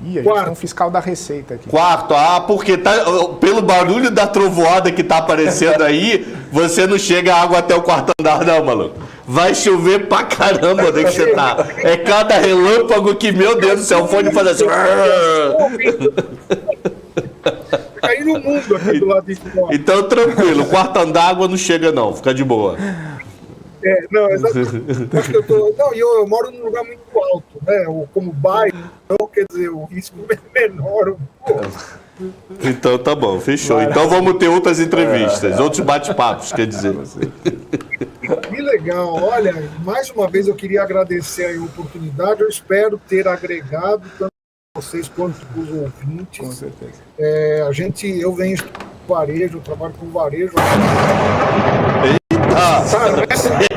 Ih, a gente tem um fiscal da Receita aqui. Quarto. Ah, porque pelo barulho da trovoada que tá aparecendo aí, você não chega a água até o quarto andar, não, maluco. Vai chover pra caramba onde é que você tá. É cada relâmpago que, meu Deus do céu, o fone faz assim. Cair no mundo aqui do lado de fora. Então, tranquilo, quarto andar, água não chega, não. Fica de boa. Não, exatamente. Acho que eu moro num lugar muito alto, né? Como bairro, então, quer dizer, o risco é menor. Então tá bom, fechou. Então vamos ter outras entrevistas, outros bate-papos, quer dizer. Que legal. Olha, mais uma vez eu queria agradecer a oportunidade. Eu espero ter agregado tanto para vocês quanto para os ouvintes. Com certeza. Eu venho estudar varejo, eu trabalho com varejo.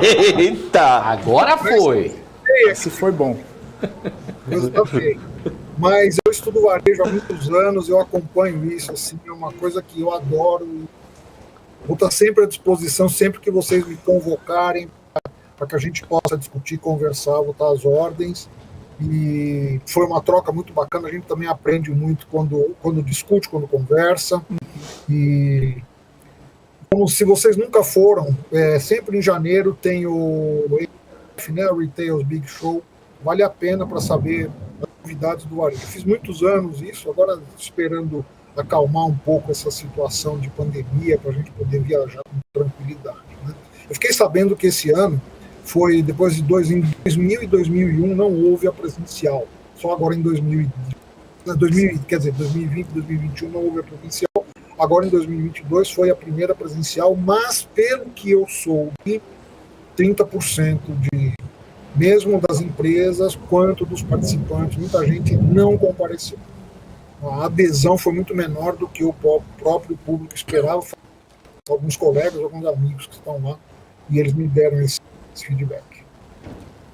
Eita! Agora foi. Esse foi bom. Mas eu estudo varejo há muitos anos, eu acompanho isso, assim, é uma coisa que eu adoro. Vou estar sempre à disposição, sempre que vocês me convocarem, para que a gente possa discutir, conversar, botar as ordens. E foi uma troca muito bacana, a gente também aprende muito quando discute, quando conversa. E como se vocês nunca foram, sempre em janeiro tem o Retails Big Show, vale a pena para saber as novidades do varejo. Eu fiz muitos anos isso, agora esperando acalmar um pouco essa situação de pandemia para a gente poder viajar com tranquilidade, né? Eu fiquei sabendo que esse ano foi, depois de 2000 e 2001 não houve a presencial, só agora em 2020, 2021 não houve a presencial, agora em 2022 foi a primeira presencial, mas pelo que eu soube, 30% mesmo das empresas quanto dos participantes, muita gente não compareceu. A adesão foi muito menor do que o próprio público esperava. Alguns colegas, alguns amigos que estão lá, e eles me deram esse feedback.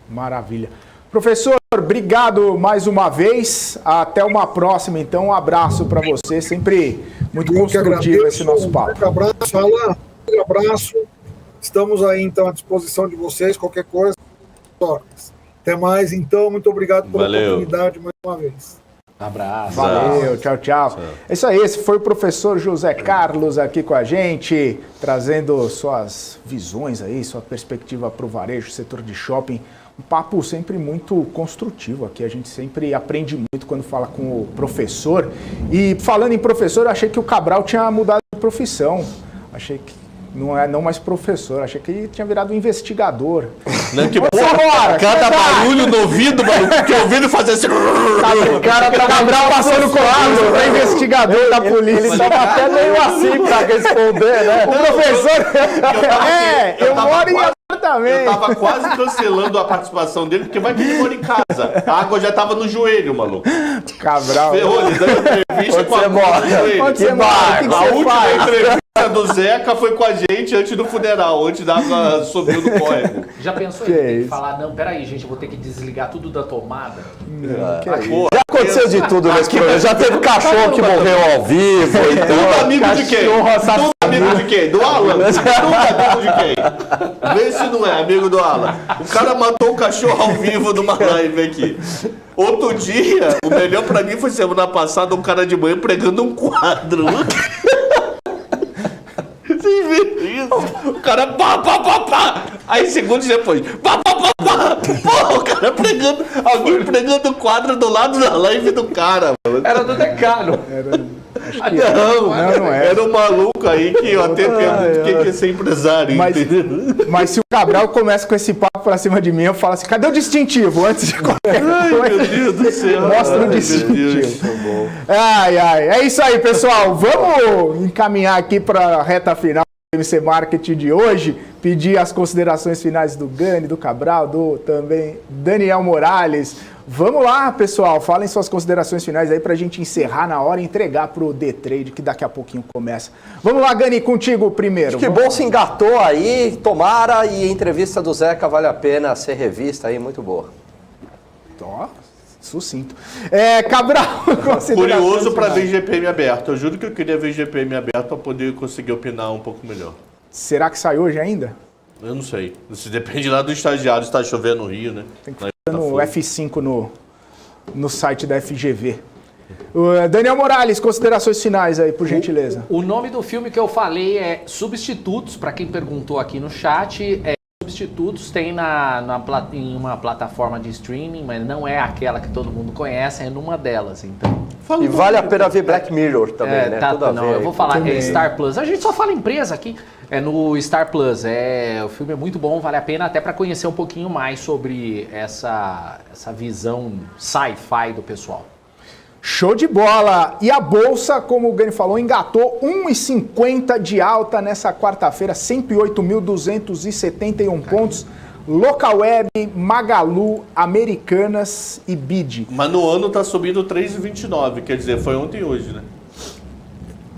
Maravilha. Professor, obrigado mais uma vez. Até uma próxima, então. Um abraço para você. Sempre muito construtivo esse nosso papo. Um abraço, Alan. Um abraço. Estamos aí, então, à disposição de vocês. Qualquer coisa. Até mais, então. Muito obrigado pela oportunidade mais uma vez. Abraço. Valeu, tchau. É isso aí, esse foi o professor José Carlos aqui com a gente, trazendo suas visões aí, sua perspectiva para o varejo, setor de shopping. Um papo sempre muito construtivo aqui, a gente sempre aprende muito quando fala com o professor. E falando em professor, eu achei que o Cabral tinha mudado de profissão. Achei que não mais professor, achei que ele tinha virado investigador. Não, que porra, cada barulho no ouvido, maluco, que ouvido fazer assim. O cara tá Cabral passando quadro, é investigador da polícia. Ele tava até meio assim pra responder, né? O professor, eu moro em apartamento. Eu tava quase cancelando a participação dele, porque vai que ele mora em casa. A água já tava no joelho, maluco. Cabral. Ferrou, ele dando entrevista com a água no joelho. Onde você mora? O que A você última faz? entrevista do Zeca foi com a gente antes do funeral, antes da água subiu do córrego. Já pensou Que em ter que isso? falar, não, peraí, gente, eu vou ter que desligar tudo da tomada? Já aconteceu de tudo nesse programa. Já teve cachorro que morreu ao vivo. Tudo amigo de quem? Tudo amigo de quem? Do Alan? Tudo amigo de quem? Vê se não é amigo do Alan. O cara matou o cachorro ao vivo numa live aqui. Outro dia, o melhor pra mim foi semana passada, um cara de manhã pregando um quadro. Vocês viram isso? O cara pá. Aí segundos depois, pá. Porra, o cara pregando, alguém pregando o quadro do lado da live do cara, mano. Era do Decano. Não é. Era um maluco aí que eu até pergunto o que é ser empresário. Mas se o Cabral começa com esse papo pra cima de mim, eu falo assim, cadê o distintivo? Antes de qualquer coisa. Meu Deus do céu. Mostra o distintivo. É isso aí, pessoal. Vamos encaminhar aqui para a reta final do MC Marketing de hoje. Pedir as considerações finais do Gani, do Cabral, do também Daniel Morales. Vamos lá, pessoal. Falem suas considerações finais aí para a gente encerrar na hora e entregar para o D-Trade, que daqui a pouquinho começa. Vamos lá, Gani, contigo primeiro. Que bom, se engatou aí, tomara, e a entrevista do Zeca vale a pena ser revista aí, muito boa. Ó, sucinto. Cabral, curioso para ver GPM aberto. Eu juro que eu queria ver GPM aberto para poder conseguir opinar um pouco melhor. Será que sai hoje ainda? Eu não sei. Isso depende lá do estagiário, se está chovendo no Rio, né? Tem que ficar no F5 no site da FGV. Daniel Morales, considerações finais aí, por gentileza. O nome do filme que eu falei é Substitutos, para quem perguntou aqui no chat. Substitutos tem em uma plataforma de streaming, mas não é aquela que todo mundo conhece, é numa delas, então. E vale a pena ver Black Mirror também, né? Eu vou falar, é Star Plus. A gente só fala empresa aqui. É no Star Plus. O filme é muito bom, vale a pena até para conhecer um pouquinho mais sobre essa visão sci-fi do pessoal. Show de bola! E a Bolsa, como o Gani falou, engatou 1,50 de alta nessa quarta-feira, 108.271 pontos. Localweb, Magalu, Americanas e BID. Mas no ano tá subindo 3,29, quer dizer, foi ontem e hoje, né?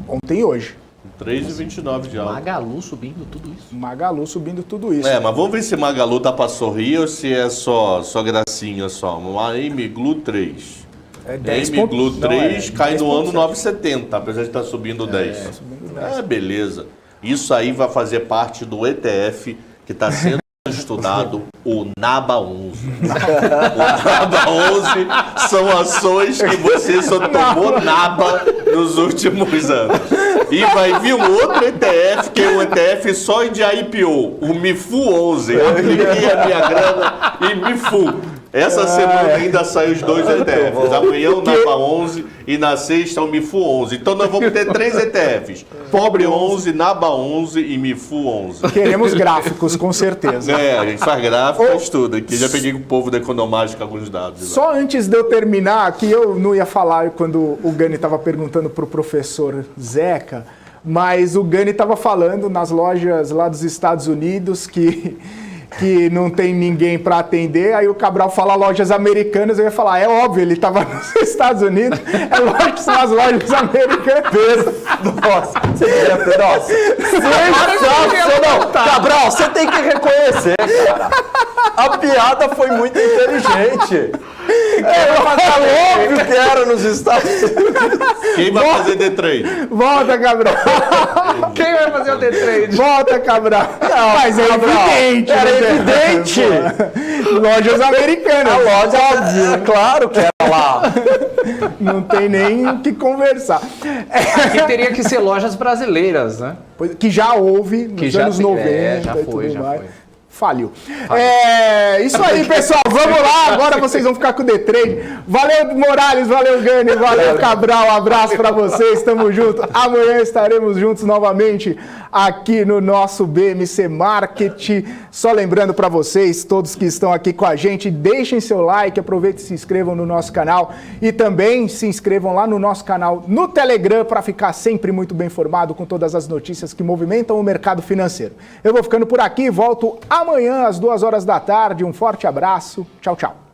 Ontem e hoje. 3,29 de alta. Magalu subindo tudo isso. Magalu subindo tudo isso. Mas vamos ver se Magalu tá pra sorrir ou se é só gracinha só. Uma M-Glu 3. M-Glu 3 cai no ano 9,70, apesar de estar subindo 10. Subindo 10. Beleza. Isso aí vai fazer parte do ETF que está sendo estudado, o NABA 11. O NABA 11 são ações que você só tomou NABA nos últimos anos. E vai vir um outro ETF, que é um ETF só de IPO, o MIFU 11. Apliquei a minha grana e MIFU. Essa semana ainda saem os dois ETFs. Amanhã o NABA 11 e na sexta o MIFU 11. Então nós vamos ter 3 ETFs. Pobre 11, NABA 11 e MIFU 11. Queremos gráficos, com certeza. A gente faz gráfico, faz tudo. Aqui já peguei com o povo da Economática alguns dados. Só antes de eu terminar, que eu não ia falar quando o Gani estava perguntando para o professor Zeca, mas o Gani estava falando nas lojas lá dos Estados Unidos que não tem ninguém para atender, aí o Cabral fala lojas americanas, eu ia falar, é óbvio, ele estava nos Estados Unidos, é lógico que são as lojas americanas. Nossa, sensacional! Cabral, você tem que reconhecer, cara. A piada foi muito inteligente. Óbvio que era nos Estados Unidos. Quem vai fazer D3? Volta, Cabral. Quem vai fazer o D3? Volta, Cabral. Mas é evidente. Era evidente. Lojas americanas. A loja, óbvio. Claro que era lá. Não tem nem o que conversar. Aqui teria que ser lojas brasileiras, né? Que já houve nos anos 90 já foi. Faliu. Isso aí, pessoal. Vamos lá. Agora vocês vão ficar com o D3. Valeu, Morales. Valeu, Gani. Valeu, Cabral. Um abraço para vocês. Tamo junto. Amanhã estaremos juntos novamente aqui no nosso BMC Market. Só lembrando para vocês, todos que estão aqui com a gente, deixem seu like, aproveitem e se inscrevam no nosso canal e também se inscrevam lá no nosso canal no Telegram para ficar sempre muito bem informado com todas as notícias que movimentam o mercado financeiro. Eu vou ficando por aqui, volto amanhã às 2 horas da tarde. Um forte abraço. Tchau, tchau.